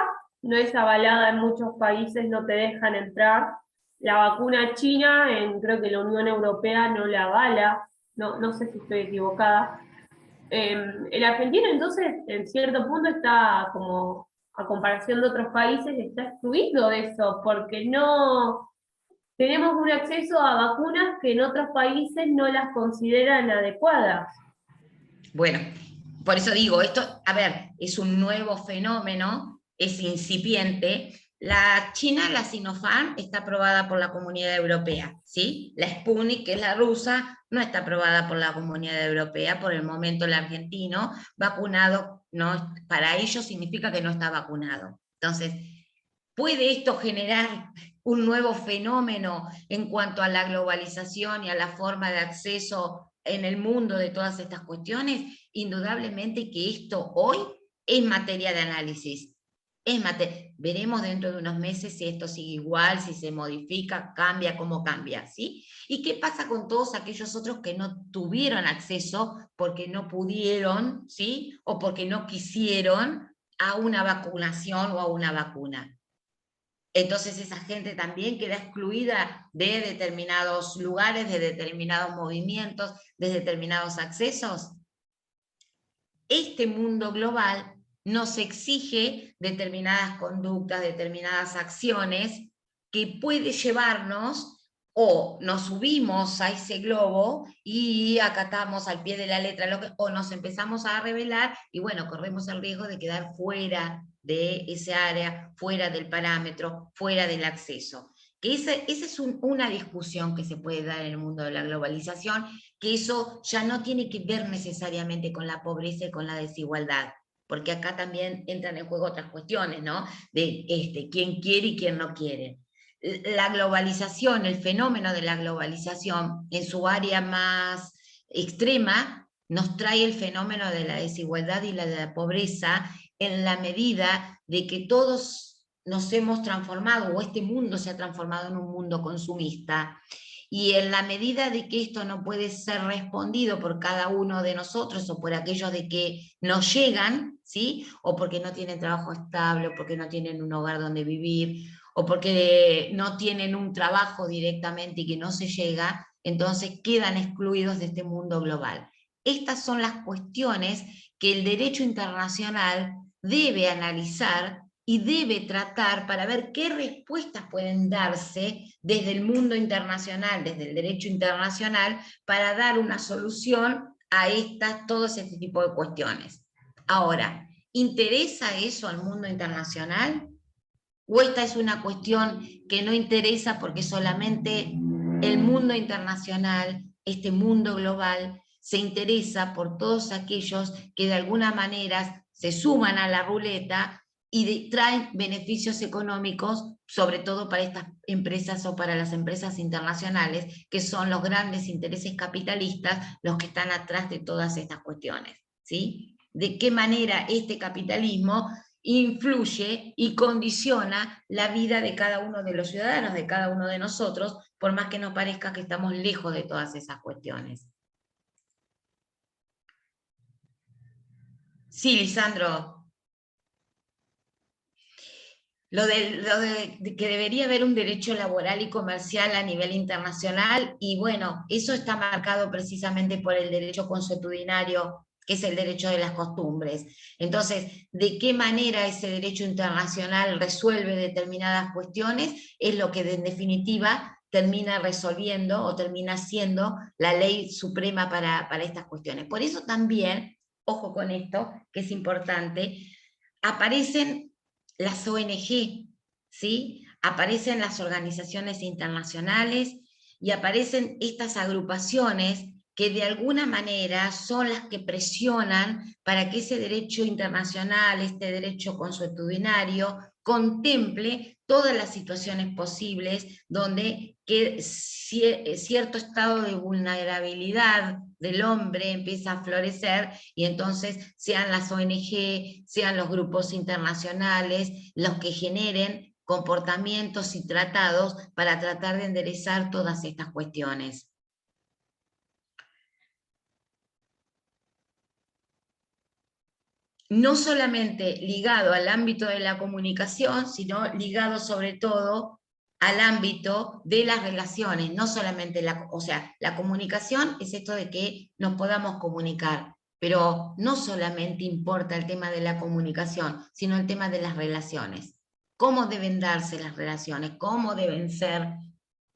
Speaker 10: no es avalada en muchos países, no te dejan entrar. La vacuna china, creo que la Unión Europea no la avala, no sé si estoy equivocada. El argentino entonces en cierto punto está como, a comparación de otros países, está excluido de eso, porque no tenemos un acceso a vacunas que en otros países no las consideran adecuadas.
Speaker 6: Bueno, por eso digo, esto, a ver, es un nuevo fenómeno, es incipiente. La China, la Sinopharm, está aprobada por la Comunidad Europea, ¿sí? La Sputnik, que es la rusa, no está aprobada por la Comunidad Europea. Por el momento el argentino vacunado, no, para ellos significa que no está vacunado. Entonces, ¿puede esto generar un nuevo fenómeno en cuanto a la globalización y a la forma de acceso en el mundo de todas estas cuestiones? Indudablemente que esto hoy es materia de análisis. Veremos dentro de unos meses si esto sigue igual, si se modifica, cambia, cómo cambia, ¿sí? ¿Y qué pasa con todos aquellos otros que no tuvieron acceso porque no pudieron, ¿sí? O porque no quisieron a una vacunación o a una vacuna? Entonces esa gente también queda excluida de determinados lugares, de determinados movimientos, de determinados accesos. Este mundo global nos exige determinadas conductas, determinadas acciones, que puede llevarnos, o nos subimos a ese globo y acatamos al pie de la letra, o nos empezamos a rebelar y bueno, corremos el riesgo de quedar fuera de ese área, fuera del parámetro, fuera del acceso. Que esa es una discusión que se puede dar en el mundo de la globalización, que eso ya no tiene que ver necesariamente con la pobreza y con la desigualdad, porque acá también entran en juego otras cuestiones, ¿no? De quién quiere y quién no quiere. La globalización, el fenómeno de la globalización en su área más extrema, nos trae el fenómeno de la desigualdad y la de la pobreza, en la medida de que todos nos hemos transformado, o este mundo se ha transformado en un mundo consumista, y en la medida de que esto no puede ser respondido por cada uno de nosotros, o por aquellos de que nos llegan, ¿sí? O porque no tienen trabajo estable, o porque no tienen un hogar donde vivir, o porque no tienen un trabajo directamente y que no se llega, entonces quedan excluidos de este mundo global. Estas son las cuestiones que el derecho internacional debe analizar y debe tratar para ver qué respuestas pueden darse desde el mundo internacional, desde el derecho internacional, para dar una solución a todo este tipo de cuestiones. Ahora, ¿interesa eso al mundo internacional? ¿O esta es una cuestión que no interesa porque solamente el mundo internacional, este mundo global, se interesa por todos aquellos que de alguna manera se suman a la ruleta y traen beneficios económicos, sobre todo para estas empresas o para las empresas internacionales, que son los grandes intereses capitalistas los que están atrás de todas estas cuestiones, ¿sí? ¿De qué manera este capitalismo influye y condiciona la vida de cada uno de los ciudadanos, de cada uno de nosotros, por más que nos parezca que estamos lejos de todas esas cuestiones? Sí, Lisandro. Lo de que debería haber un derecho laboral y comercial a nivel internacional, y bueno, eso está marcado precisamente por el derecho consuetudinario, que es el derecho de las costumbres. Entonces, ¿de qué manera ese derecho internacional resuelve determinadas cuestiones? Es lo que en definitiva termina resolviendo o termina siendo la ley suprema para estas cuestiones. Por eso también, ojo con esto, que es importante, aparecen las ONG, ¿sí? Aparecen las organizaciones internacionales y aparecen estas agrupaciones que de alguna manera son las que presionan para que ese derecho internacional, este derecho consuetudinario, contemple todas las situaciones posibles donde cierto estado de vulnerabilidad del hombre empieza a florecer, y entonces sean las ONG, sean los grupos internacionales los que generen comportamientos y tratados para tratar de enderezar todas estas cuestiones. No solamente ligado al ámbito de la comunicación, sino ligado sobre todo al ámbito de las relaciones, no solamente la comunicación es esto de que nos podamos comunicar, pero no solamente importa el tema de la comunicación, sino el tema de las relaciones. ¿Cómo deben darse las relaciones? ¿Cómo deben ser?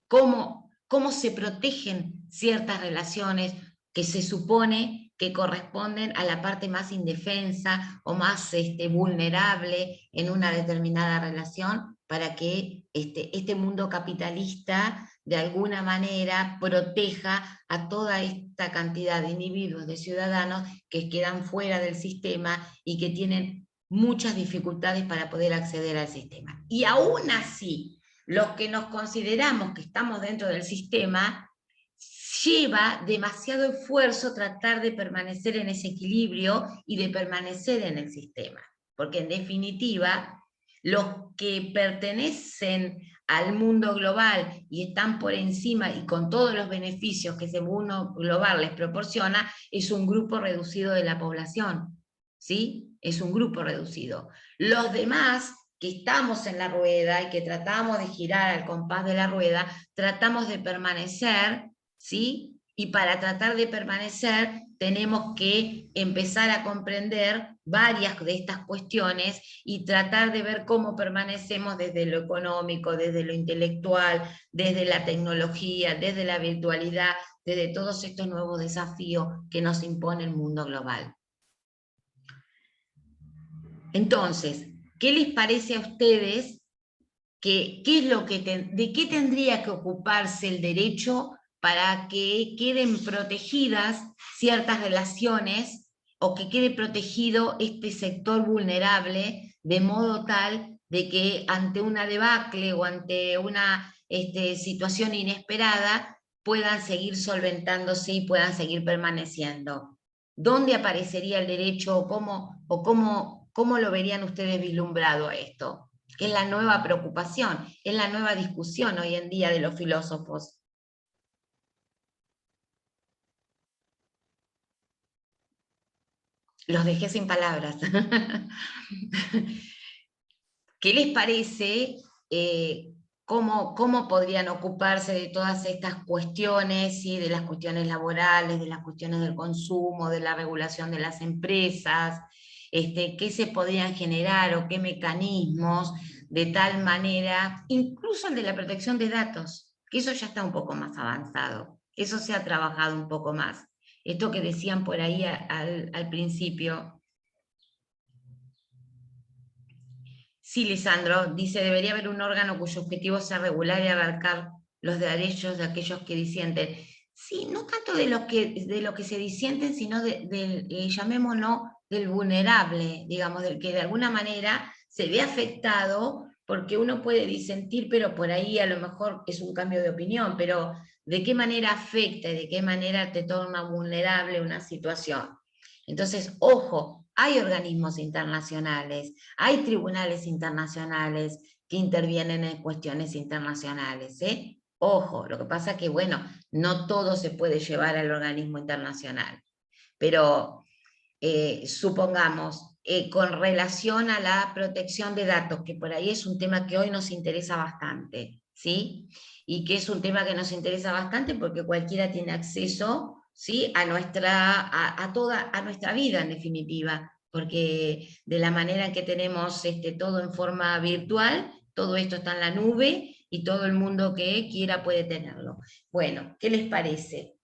Speaker 6: ¿Cómo se protegen ciertas relaciones que se supone que corresponden a la parte más indefensa o más vulnerable en una determinada relación, para que este mundo capitalista de alguna manera proteja a toda esta cantidad de individuos, de ciudadanos que quedan fuera del sistema y que tienen muchas dificultades para poder acceder al sistema. Y aún así, los que nos consideramos que estamos dentro del sistema, lleva demasiado esfuerzo tratar de permanecer en ese equilibrio y de permanecer en el sistema, porque en definitiva los que pertenecen al mundo global y están por encima y con todos los beneficios que ese mundo global les proporciona, es un grupo reducido de la población, ¿sí? Es un grupo reducido. Los demás que estamos en la rueda y que tratamos de girar al compás de la rueda, tratamos de permanecer, ¿sí? y para tratar de permanecer tenemos que empezar a comprender varias de estas cuestiones y tratar de ver cómo permanecemos desde lo económico, desde lo intelectual, desde la tecnología, desde la virtualidad, desde todos estos nuevos desafíos que nos impone el mundo global. Entonces, ¿qué les parece a ustedes? ¿Qué es lo que ¿de qué tendría que ocuparse el derecho para que queden protegidas ciertas relaciones o que quede protegido este sector vulnerable de modo tal de que ante una debacle o ante una situación inesperada puedan seguir solventándose y puedan seguir permaneciendo? ¿Dónde aparecería el derecho o cómo lo verían ustedes vislumbrado a esto? Es la nueva preocupación, es la nueva discusión hoy en día de los filósofos. Los dejé sin palabras. ¿Qué les parece? ¿Cómo podrían ocuparse de todas estas cuestiones, ¿sí? De las cuestiones laborales, de las cuestiones del consumo, de la regulación de las empresas? ¿Qué se podrían generar o qué mecanismos de tal manera, incluso el de la protección de datos, que eso ya está un poco más avanzado, eso se ha trabajado un poco más. Esto que decían por ahí al principio. Sí, Lisandro, dice, debería haber un órgano cuyo objetivo sea regular y abarcar los derechos de aquellos que disienten. Sí, no tanto de lo que se disienten, sino llamémoslo, del vulnerable, digamos, del que de alguna manera se ve afectado, porque uno puede disentir, pero por ahí a lo mejor es un cambio de opinión, pero ¿de qué manera afecta y de qué manera te torna vulnerable una situación? Entonces, ojo, hay organismos internacionales, hay tribunales internacionales que intervienen en cuestiones internacionales, ¿eh? Ojo, lo que pasa es que, bueno, no todo se puede llevar al organismo internacional, pero supongamos, con relación a la protección de datos, que por ahí es un tema que hoy nos interesa bastante, ¿sí? Y que es un tema que nos interesa bastante porque cualquiera tiene acceso, ¿sí? a nuestra vida, en definitiva, porque de la manera en que tenemos todo en forma virtual, todo esto está en la nube y todo el mundo que quiera puede tenerlo. Bueno, ¿qué les parece?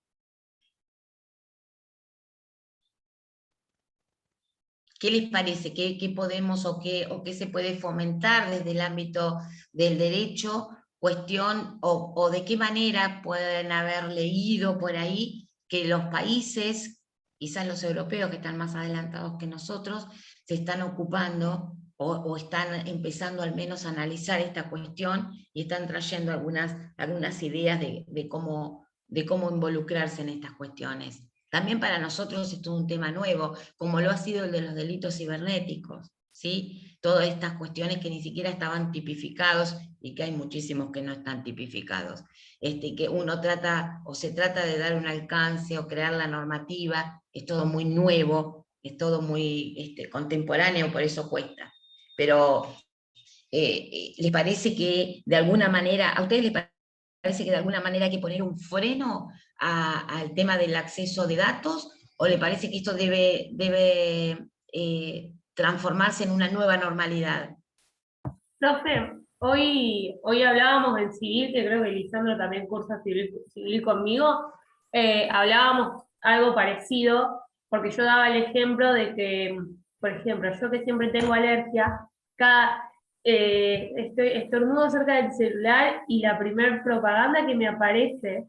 Speaker 6: ¿Qué les parece? ¿Qué podemos o qué se puede fomentar desde el ámbito del derecho? Cuestión, o de qué manera pueden haber leído por ahí que los países, quizás los europeos que están más adelantados que nosotros, se están ocupando o están empezando al menos a analizar esta cuestión y están trayendo algunas ideas de cómo involucrarse en estas cuestiones. También para nosotros esto es un tema nuevo, como lo ha sido el de los delitos cibernéticos, ¿sí? Todas estas cuestiones que ni siquiera estaban tipificados y que hay muchísimos que no están tipificados. Que uno se trata de dar un alcance o crear la normativa, es todo muy nuevo, es todo muy contemporáneo, por eso cuesta. Pero, ¿les parece que de alguna manera, a ustedes les parece que de alguna manera hay que poner un freno al tema del acceso de datos, o le parece que esto debe transformarse en una nueva normalidad?
Speaker 10: Profe, hoy hablábamos en civil, que creo que Lisandro también cursa civil conmigo, hablábamos algo parecido, porque yo daba el ejemplo de que, por ejemplo, yo que siempre tengo alergia, estornudo cerca del celular y la primer propaganda que me aparece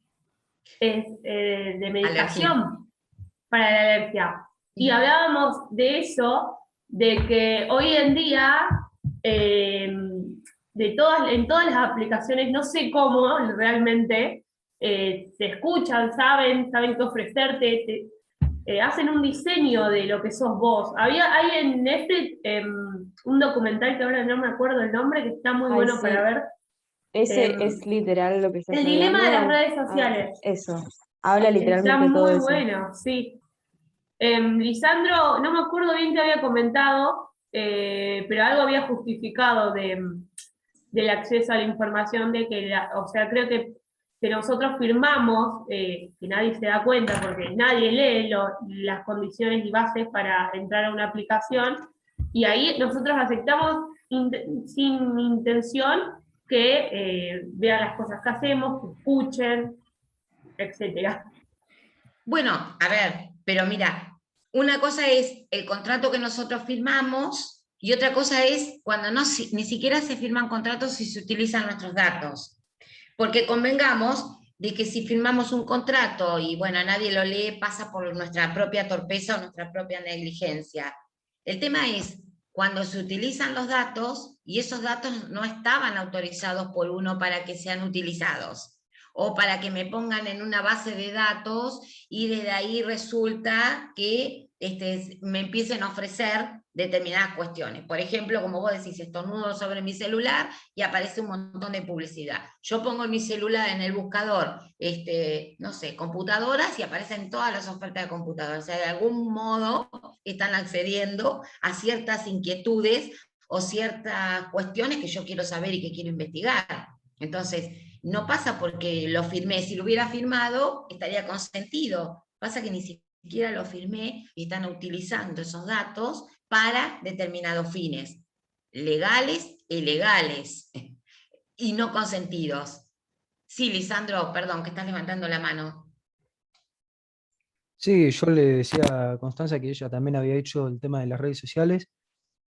Speaker 10: es de medicación para la alergia. Y hablábamos de eso, de que hoy en día, en todas las aplicaciones, no sé cómo realmente, te escuchan, saben qué ofrecerte, hacen un diseño de lo que sos vos. Hay en Netflix un documental que ahora no me acuerdo el nombre, que está muy bueno para ver.
Speaker 7: Ese es literal lo que estás
Speaker 10: El dilema de las
Speaker 7: hablando.
Speaker 10: redes sociales.
Speaker 7: Eso, habla literalmente
Speaker 10: Está
Speaker 7: de todo
Speaker 10: muy
Speaker 7: eso.
Speaker 10: bueno, sí. Lisandro, no me acuerdo bien qué había comentado, pero algo había justificado del acceso a la información, de que, o sea, creo que que nosotros firmamos, que nadie se da cuenta porque nadie lee las condiciones y bases para entrar a una aplicación, y ahí nosotros aceptamos sin intención que vean las cosas que hacemos, que escuchen, etc.
Speaker 6: Bueno, a ver, pero mira, una cosa es el contrato que nosotros firmamos y otra cosa es cuando ni siquiera se firman contratos y se utilizan nuestros datos. Porque convengamos de que si firmamos un contrato y bueno, nadie lo lee, pasa por nuestra propia torpeza o nuestra propia negligencia. El tema es cuando se utilizan los datos y esos datos no estaban autorizados por uno para que sean utilizados, o para que me pongan en una base de datos y desde ahí resulta que me empiecen a ofrecer determinadas cuestiones. Por ejemplo, como vos decís, estornudo sobre mi celular y aparece un montón de publicidad. Yo pongo en mi celular en el buscador, no sé, computadoras y aparecen todas las ofertas de computadoras. O sea, de algún modo están accediendo a ciertas inquietudes o ciertas cuestiones que yo quiero saber y que quiero investigar. Entonces, no pasa porque lo firmé. Si lo hubiera firmado, estaría consentido. Pasa que ni siquiera lo firmé y están utilizando esos datos para determinados fines, legales e ilegales, y no consentidos. Sí, Lisandro, perdón, que estás levantando la mano.
Speaker 9: Sí, yo le decía a Constanza que ella también había hecho el tema de las redes sociales,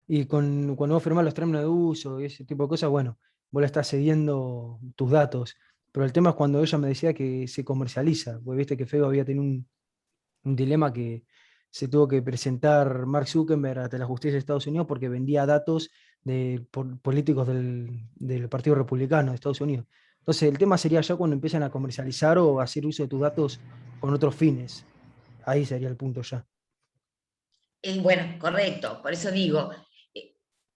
Speaker 9: y cuando vos firmás los términos de uso y ese tipo de cosas, bueno, vos le estás cediendo tus datos. Pero el tema es cuando ella me decía que se comercializa, porque viste que Fego había tenido un dilema que se tuvo que presentar Mark Zuckerberg ante la justicia de Estados Unidos porque vendía datos de políticos del Partido Republicano de Estados Unidos. Entonces el tema sería ya cuando empiezan a comercializar o a hacer uso de tus datos con otros fines. Ahí sería el punto ya.
Speaker 6: Bueno, correcto, por eso digo,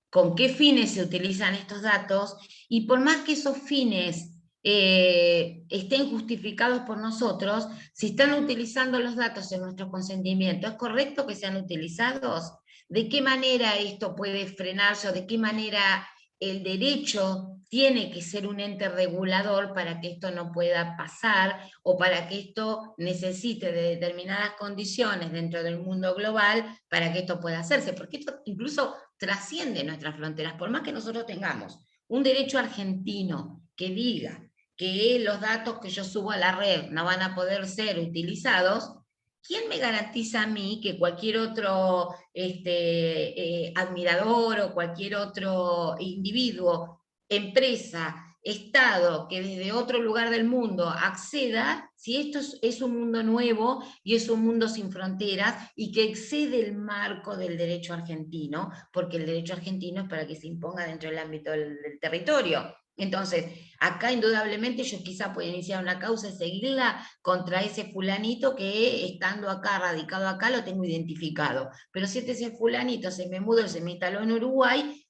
Speaker 6: ¿con qué fines se utilizan estos datos? Y por más que esos fines estén justificados por nosotros, si están utilizando los datos en nuestro consentimiento, ¿es correcto que sean utilizados? ¿De qué manera esto puede frenarse o de qué manera el derecho tiene que ser un ente regulador para que esto no pueda pasar o para que esto necesite de determinadas condiciones dentro del mundo global para que esto pueda hacerse? Porque esto incluso trasciende nuestras fronteras. Por más que nosotros tengamos un derecho argentino que diga que los datos que yo subo a la red no van a poder ser utilizados, ¿quién me garantiza a mí que cualquier otro admirador o cualquier otro individuo, empresa, Estado, que desde otro lugar del mundo acceda, si esto es un mundo nuevo y es un mundo sin fronteras y que excede el marco del derecho argentino, porque el derecho argentino es para que se imponga dentro del ámbito del territorio? Entonces, acá indudablemente yo quizá pueda iniciar una causa y seguirla contra ese fulanito que estando acá, radicado acá, lo tengo identificado. Pero si ese fulanito se me mudó, se me instaló en Uruguay,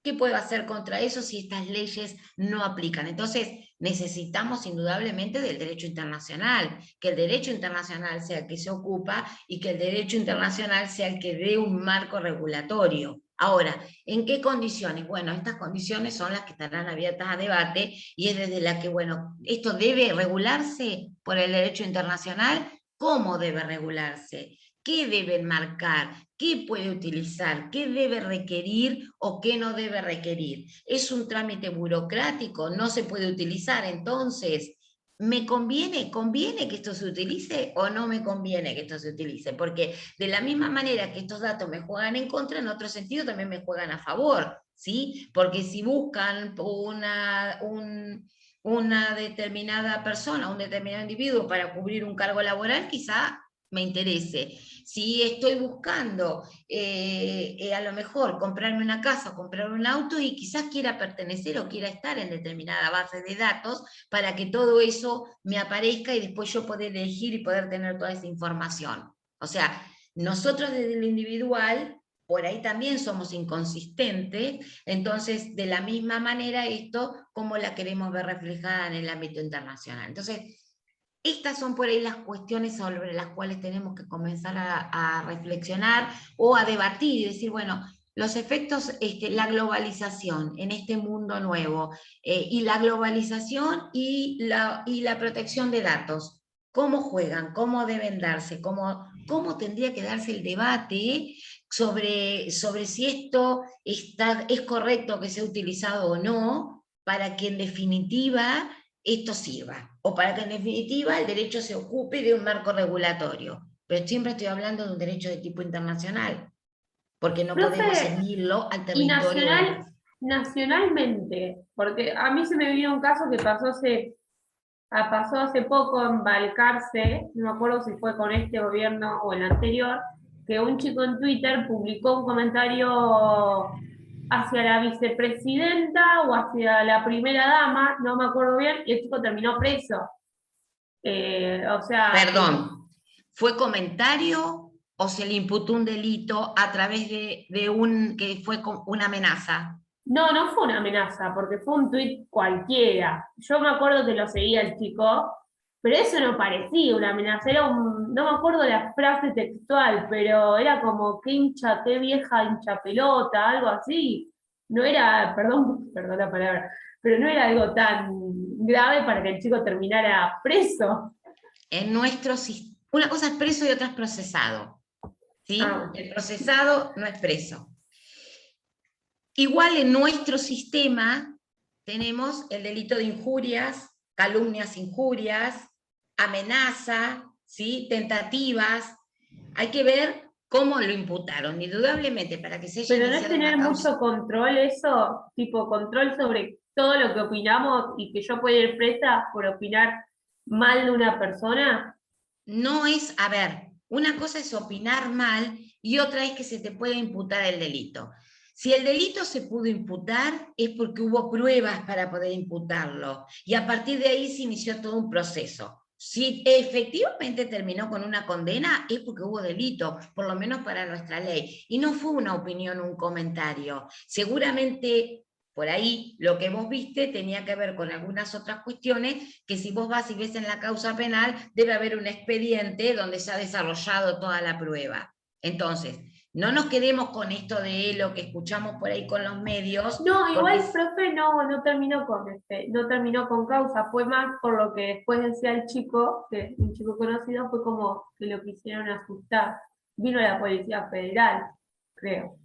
Speaker 6: ¿qué puedo hacer contra eso si estas leyes no aplican? Entonces, necesitamos indudablemente del derecho internacional, que el derecho internacional sea el que se ocupa y que el derecho internacional sea el que dé un marco regulatorio. Ahora, ¿en qué condiciones? Bueno, estas condiciones son las que estarán abiertas a debate y es desde la que, bueno, ¿esto debe regularse por el derecho internacional? ¿Cómo debe regularse? ¿Qué debe marcar? ¿Qué puede utilizar? ¿Qué debe requerir o qué no debe requerir? ¿Es un trámite burocrático? ¿No se puede utilizar? Entonces, ¿me conviene que esto se utilice o no me conviene que esto se utilice? Porque de la misma manera que estos datos me juegan en contra, en otro sentido también me juegan a favor, ¿sí? Porque si buscan una determinada persona, un determinado individuo para cubrir un cargo laboral, quizá me interese. Si estoy buscando a lo mejor comprarme una casa o comprarme un auto y quizás quiera pertenecer o quiera estar en determinada base de datos para que todo eso me aparezca y después yo poder elegir y poder tener toda esa información. O sea, nosotros desde lo individual por ahí también somos inconsistentes, entonces de la misma manera esto como la queremos ver reflejada en el ámbito internacional. Entonces, estas son por ahí las cuestiones sobre las cuales tenemos que comenzar a reflexionar o a debatir y decir, bueno, los efectos, la globalización en este mundo nuevo, y la globalización y la protección de datos, ¿cómo juegan? ¿Cómo deben darse? ¿Cómo tendría que darse el debate sobre si esto es correcto que sea utilizado o no, para que en definitiva esto sirva, o para que en definitiva el derecho se ocupe de un marco regulatorio? Pero siempre estoy hablando de un derecho de tipo internacional, porque no
Speaker 10: Profe,
Speaker 6: podemos ceñirlo al
Speaker 10: y
Speaker 6: territorio.
Speaker 10: nacionalmente, porque a mí se me vino un caso que pasó hace poco en Balcarce, no me acuerdo si fue con este gobierno o el anterior, que un chico en Twitter publicó un comentario hacia la vicepresidenta o hacia la primera dama, no me acuerdo bien, y el chico terminó preso. O sea...
Speaker 6: Perdón, ¿fue comentario o se le imputó un delito a través de que fue una amenaza?
Speaker 10: No, no fue una amenaza, porque fue un tuit cualquiera. Yo me acuerdo que lo seguía el chico, pero eso no parecía una amenaza, no me acuerdo la frase textual, pero era como qué vieja hincha pelota, algo así. No era, perdón la palabra, pero no era algo tan grave para que el chico terminara preso.
Speaker 6: En una cosa es preso y otra es procesado, ¿sí? El procesado no es preso. Igual en nuestro sistema tenemos el delito de injurias, calumnias, injurias, amenaza, ¿sí? Tentativas. Hay que ver cómo lo imputaron, indudablemente, para que se haya
Speaker 10: Pero no es
Speaker 6: iniciado
Speaker 10: tener
Speaker 6: una causa.
Speaker 10: mucho control eso, tipo control sobre todo lo que opinamos y que yo pueda ir presa por opinar mal de una persona.
Speaker 6: No es, a ver, una cosa es opinar mal y otra es que se te pueda imputar el delito. Si el delito se pudo imputar es porque hubo pruebas para poder imputarlo y a partir de ahí se inició todo un proceso. Si efectivamente terminó con una condena es porque hubo delito, por lo menos para nuestra ley. Y no fue una opinión, un comentario. Seguramente por ahí lo que vos viste tenía que ver con algunas otras cuestiones que si vos vas y ves en la causa penal debe haber un expediente donde se ha desarrollado toda la prueba. Entonces, no nos quedemos con esto de lo que escuchamos por ahí con los medios.
Speaker 10: No, igual, profe, no terminó con causa, fue más por lo que después decía el chico, que un chico conocido, fue como que lo quisieron asustar. Vino la Policía Federal, creo.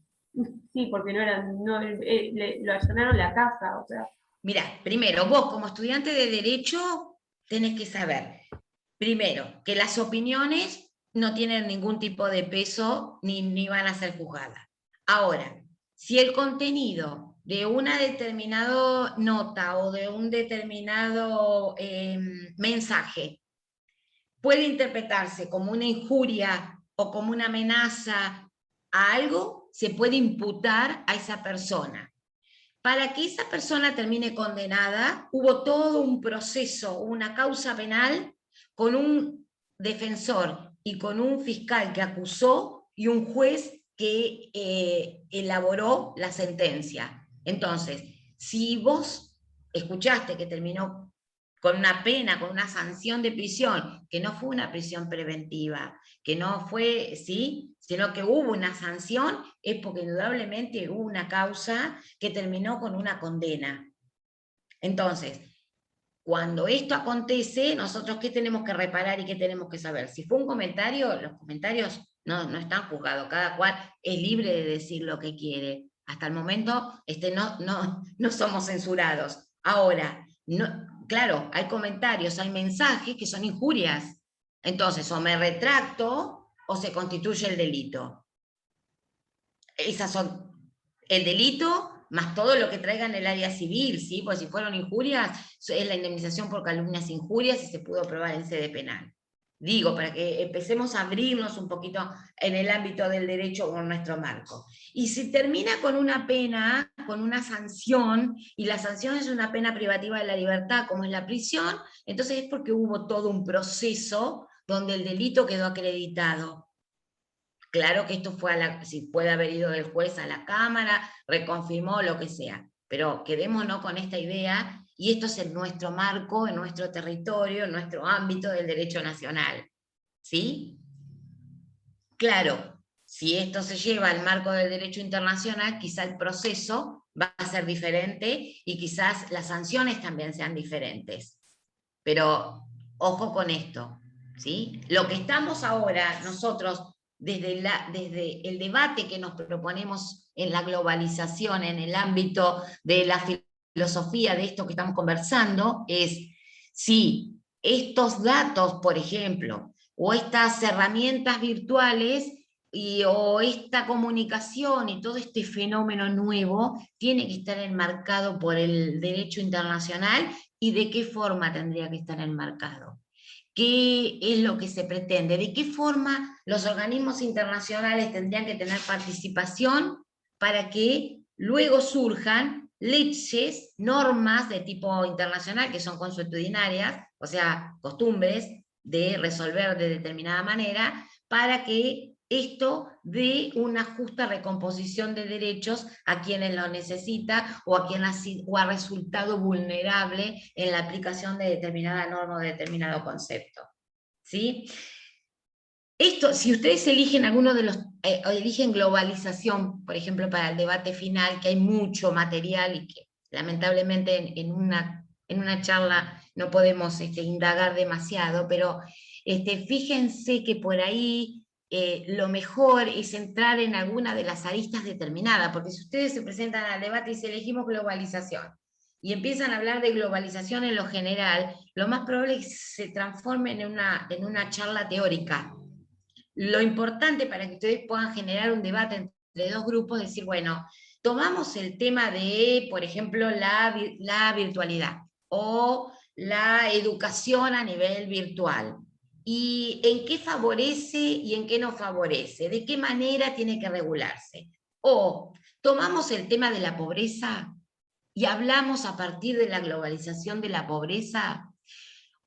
Speaker 10: Sí, porque lo allanaron la casa, o sea.
Speaker 6: Mira, primero, vos como estudiante de Derecho tenés que saber, primero, que las opiniones no tienen ningún tipo de peso ni van a ser juzgadas. Ahora, si el contenido de una determinada nota o de un determinado mensaje puede interpretarse como una injuria o como una amenaza a algo, se puede imputar a esa persona. Para que esa persona termine condenada, hubo todo un proceso, una causa penal con un defensor y con un fiscal que acusó y un juez que elaboró la sentencia. Entonces, si vos escuchaste que terminó con una pena, con una sanción de prisión, que no fue una prisión preventiva, que no fue, ¿sí?, sino que hubo una sanción, es porque indudablemente hubo una causa que terminó con una condena. Entonces, cuando esto acontece, nosotros ¿qué tenemos que reparar y qué tenemos que saber? Si fue un comentario, los comentarios no están juzgados, cada cual es libre de decir lo que quiere. Hasta el momento no somos censurados. Ahora, claro, hay comentarios, hay mensajes que son injurias. Entonces, o me retracto o se constituye el delito. Esas son el delito más todo lo que traiga en el área civil, ¿sí? Pues si fueron injurias, es la indemnización por calumnias e injurias y se pudo probar en sede penal. Digo, para que empecemos a abrirnos un poquito en el ámbito del derecho con nuestro marco. Y si termina con una pena, con una sanción, y la sanción es una pena privativa de la libertad, como es la prisión, entonces es porque hubo todo un proceso donde el delito quedó acreditado. Claro que esto fue si puede haber ido el juez a la Cámara, reconfirmó lo que sea, pero quedémonos con esta idea, y esto es en nuestro marco, en nuestro territorio, en nuestro ámbito del derecho nacional. ¿Sí? Claro, Si esto se lleva al marco del derecho internacional, quizá el proceso va a ser diferente y quizás las sanciones también sean diferentes. Pero ojo con esto, ¿sí? Lo que estamos ahora nosotros, desde el debate que nos proponemos en la globalización, en el ámbito de la filosofía de esto que estamos conversando, es si estos datos, por ejemplo, o estas herramientas virtuales o esta comunicación y todo este fenómeno nuevo tiene que estar enmarcado por el derecho internacional y de qué forma tendría que estar enmarcado. ¿Qué es lo que se pretende? ¿De qué forma los organismos internacionales tendrían que tener participación para que luego surjan leyes, normas de tipo internacional que son consuetudinarias, o sea, costumbres de resolver de determinada manera, para que esto dé una justa recomposición de derechos a quienes lo necesita o a quien ha resultado vulnerable en la aplicación de determinada norma o de determinado concepto. ¿Sí? Esto, si ustedes eligen alguno de los, eligen globalización, por ejemplo, para el debate final, que hay mucho material y que lamentablemente en una charla no podemos indagar demasiado, pero fíjense que por ahí lo mejor es entrar en alguna de las aristas determinadas, porque si ustedes se presentan al debate y si elegimos globalización, y empiezan a hablar de globalización en lo general, lo más probable es que se transforme en una charla teórica. Lo importante para que ustedes puedan generar un debate entre dos grupos, es decir, bueno, tomamos el tema de, por ejemplo, la virtualidad, o la educación a nivel virtual, y en qué favorece y en qué no favorece, de qué manera tiene que regularse. O tomamos el tema de la pobreza y hablamos a partir de la globalización de la pobreza,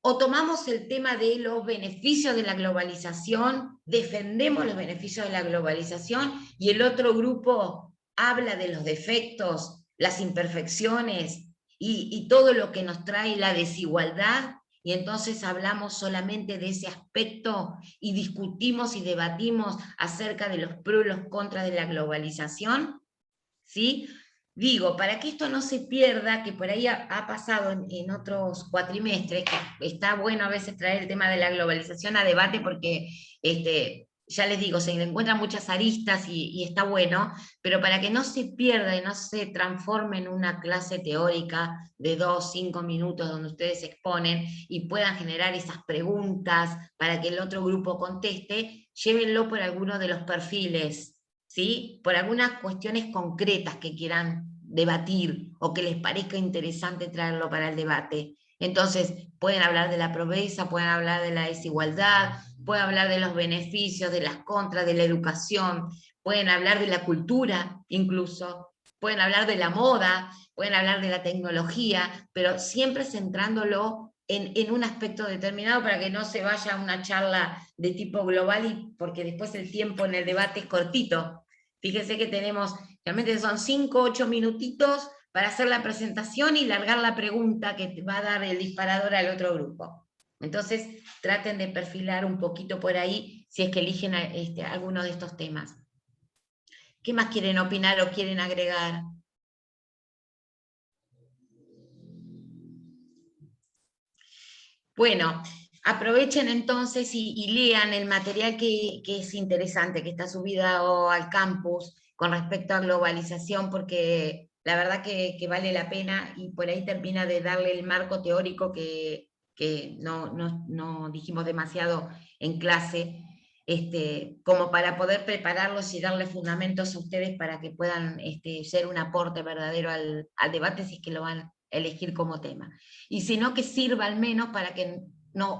Speaker 6: o tomamos el tema de los beneficios de la globalización, defendemos los beneficios de la globalización, y el otro grupo habla de los defectos, las imperfecciones, y todo lo que nos trae la desigualdad, y entonces hablamos solamente de ese aspecto, y discutimos y debatimos acerca de los pros y los contras de la globalización, ¿sí? Digo, para que esto no se pierda, que por ahí ha pasado en otros cuatrimestres, que está bueno a veces traer el tema de la globalización a debate porque, ya les digo, se encuentran muchas aristas y está bueno, pero para que no se pierda y no se transforme en una clase teórica de 2, 5 minutos donde ustedes se exponen y puedan generar esas preguntas para que el otro grupo conteste, llévenlo por alguno de los perfiles, ¿sí? Por algunas cuestiones concretas que quieran debatir o que les parezca interesante traerlo para el debate. Entonces, pueden hablar de la pobreza, pueden hablar de la desigualdad, pueden hablar de los beneficios, de las contras, de la educación, pueden hablar de la cultura incluso, pueden hablar de la moda, pueden hablar de la tecnología, pero siempre centrándolo en un aspecto determinado para que no se vaya a una charla de tipo global, porque después el tiempo en el debate es cortito. Fíjense que tenemos, realmente son 5 o 8 minutitos para hacer la presentación y largar la pregunta que va a dar el disparador al otro grupo. Entonces, traten de perfilar un poquito por ahí, si es que eligen alguno de estos temas. ¿Qué más quieren opinar o quieren agregar? Bueno, aprovechen entonces y lean el material que es interesante, que está subido al campus con respecto a globalización, porque la verdad que vale la pena, y por ahí termina de darle el marco teórico que no dijimos demasiado en clase, como para poder prepararlos y darle fundamentos a ustedes para que puedan ser un aporte verdadero al debate, si es que lo van a elegir como tema. Y si no, que sirva al menos para que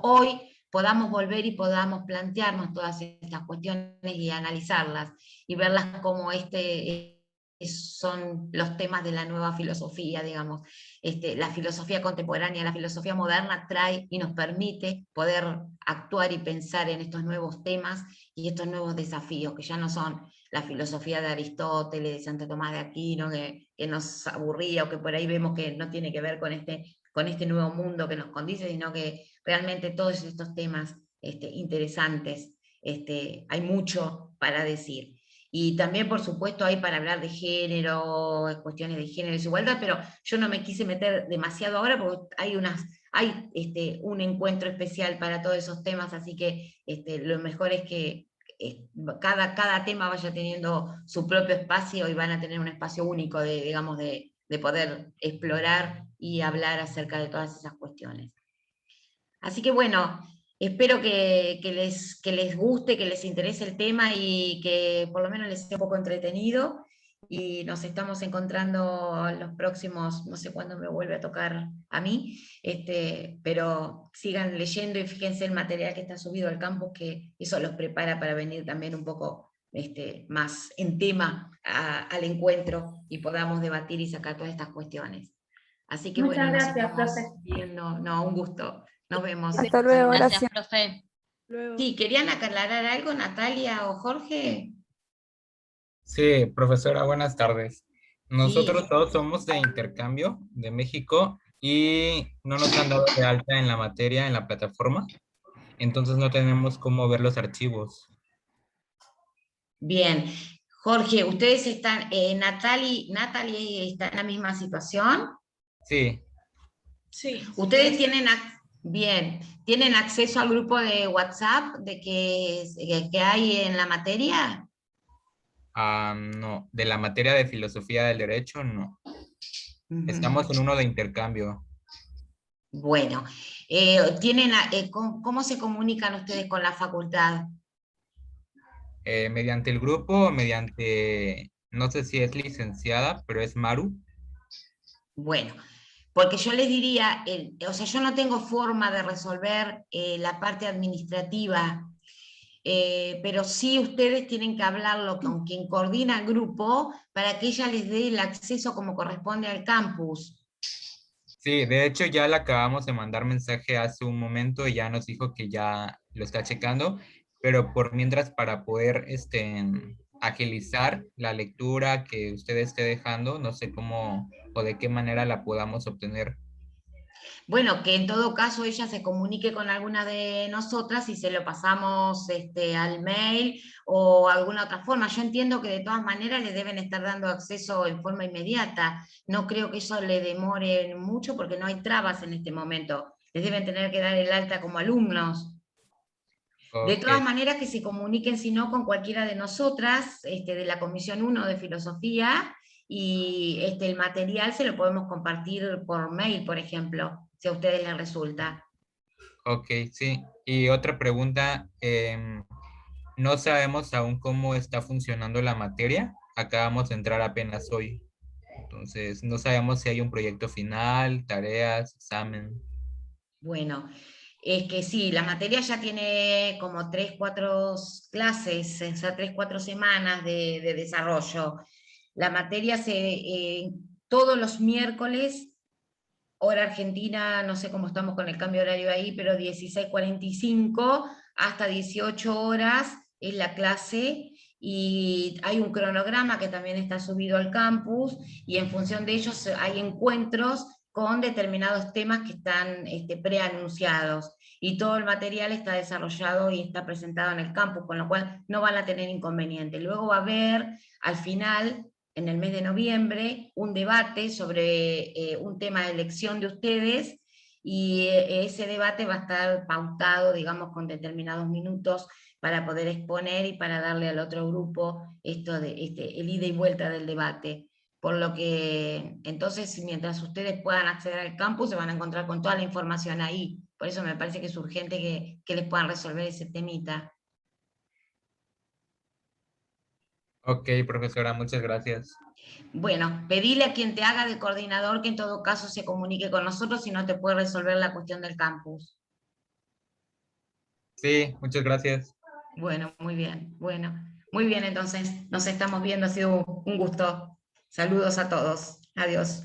Speaker 6: hoy podamos volver y podamos plantearnos todas estas cuestiones y analizarlas, y verlas como son los temas de la nueva filosofía, digamos. La filosofía contemporánea, la filosofía moderna trae y nos permite poder actuar y pensar en estos nuevos temas y estos nuevos desafíos, que ya no son la filosofía de Aristóteles, de Santo Tomás de Aquino, que nos aburría, o que por ahí vemos que no tiene que ver con este nuevo mundo que nos condice, sino que realmente todos estos temas interesantes, hay mucho para decir. Y también, por supuesto, hay para hablar de género, cuestiones de género y desigualdad, pero yo no me quise meter demasiado ahora porque hay un encuentro especial para todos esos temas, así que lo mejor es que cada tema vaya teniendo su propio espacio y van a tener un espacio único digamos, de poder explorar y hablar acerca de todas esas cuestiones. Así que bueno, espero que les guste, que les interese el tema y que por lo menos les sea un poco entretenido. Y nos estamos encontrando los próximos, no sé cuándo me vuelve a tocar a mí, pero sigan leyendo y fíjense el material que está subido al campus, que eso los prepara para venir también un poco más en tema al encuentro y podamos debatir y sacar todas estas cuestiones. Así que
Speaker 10: Muchas
Speaker 6: bueno, nos
Speaker 10: gracias,
Speaker 6: estamos
Speaker 10: profe.
Speaker 6: viendo. No, un gusto. Nos vemos.
Speaker 4: Hasta luego,
Speaker 11: Gracias,
Speaker 4: gracias.
Speaker 11: profe.
Speaker 4: Luego.
Speaker 6: Sí, ¿querían aclarar algo, Natalia o Jorge?
Speaker 12: Sí, profesora, buenas tardes. Nosotros
Speaker 6: Sí.
Speaker 12: todos somos de intercambio de México y no nos han dado de alta en la materia, en la plataforma, entonces no tenemos cómo ver los archivos.
Speaker 6: Bien. Jorge, ¿ustedes están, Natalie está en la misma situación?
Speaker 12: Sí,
Speaker 4: Sí.
Speaker 6: ¿Ustedes tienen acceso al grupo de WhatsApp que hay en la materia?
Speaker 12: no, de la materia de filosofía del derecho, no. Estamos en uno de intercambio.
Speaker 6: Bueno, ¿cómo se comunican ustedes con la facultad?
Speaker 12: Mediante el grupo, mediante, no sé si es licenciada, pero es Maru.
Speaker 6: Bueno, porque yo les diría, o sea, yo no tengo forma de resolver la parte administrativa, pero sí ustedes tienen que hablarlo con quien coordina el grupo para que ella les dé el acceso como corresponde al campus.
Speaker 12: Sí, de hecho ya le acabamos de mandar mensaje hace un momento y ya nos dijo que ya lo está checando, pero por mientras para poder agilizar la lectura que usted esté dejando, no sé cómo o de qué manera la podamos obtener.
Speaker 6: Bueno, que en todo caso ella se comunique con alguna de nosotras y se lo pasamos al mail o alguna otra forma. Yo entiendo que de todas maneras le deben estar dando acceso en forma inmediata. No creo que eso le demore mucho porque no hay trabas en este momento. Les deben tener que dar el alta como alumnos. De
Speaker 12: Ok,
Speaker 6: todas maneras que se comuniquen si no con cualquiera de nosotras, de la Comisión 1 de Filosofía, y el material se lo podemos compartir por mail, por ejemplo, si a ustedes les resulta.
Speaker 12: ok, sí. Y otra pregunta, no sabemos aún cómo está funcionando la materia. Acabamos de entrar apenas hoy. Entonces, no sabemos si hay un proyecto final, tareas, examen.
Speaker 6: Bueno, es que sí, la materia ya tiene como 3, 4 clases, o sea, 3, 4 semanas de desarrollo. La materia todos los miércoles, hora argentina, no sé cómo estamos con el cambio de horario ahí, pero 16:45 hasta 18 horas es la clase, y hay un cronograma que también está subido al campus, y en función de ellos hay encuentros con determinados temas que están preanunciados, y todo el material está desarrollado y está presentado en el campus, con lo cual no van a tener inconveniente. Luego va a haber, al final, en el mes de noviembre, un debate sobre un tema de elección de ustedes, y ese debate va a estar pautado, digamos, con determinados minutos para poder exponer y para darle al otro grupo el ida y vuelta del debate. Por lo que, entonces, mientras ustedes puedan acceder al campus, se van a encontrar con toda la información ahí. Por eso me parece que es urgente que les puedan resolver ese temita.
Speaker 12: Ok, profesora, muchas gracias.
Speaker 6: Bueno, pedile a quien te haga de coordinador que en todo caso se comunique con nosotros si no te puede resolver la cuestión del campus.
Speaker 12: Sí, muchas gracias.
Speaker 6: Bueno, muy bien. Bueno, muy bien, entonces nos estamos viendo. Ha sido un gusto. Saludos a todos. Adiós.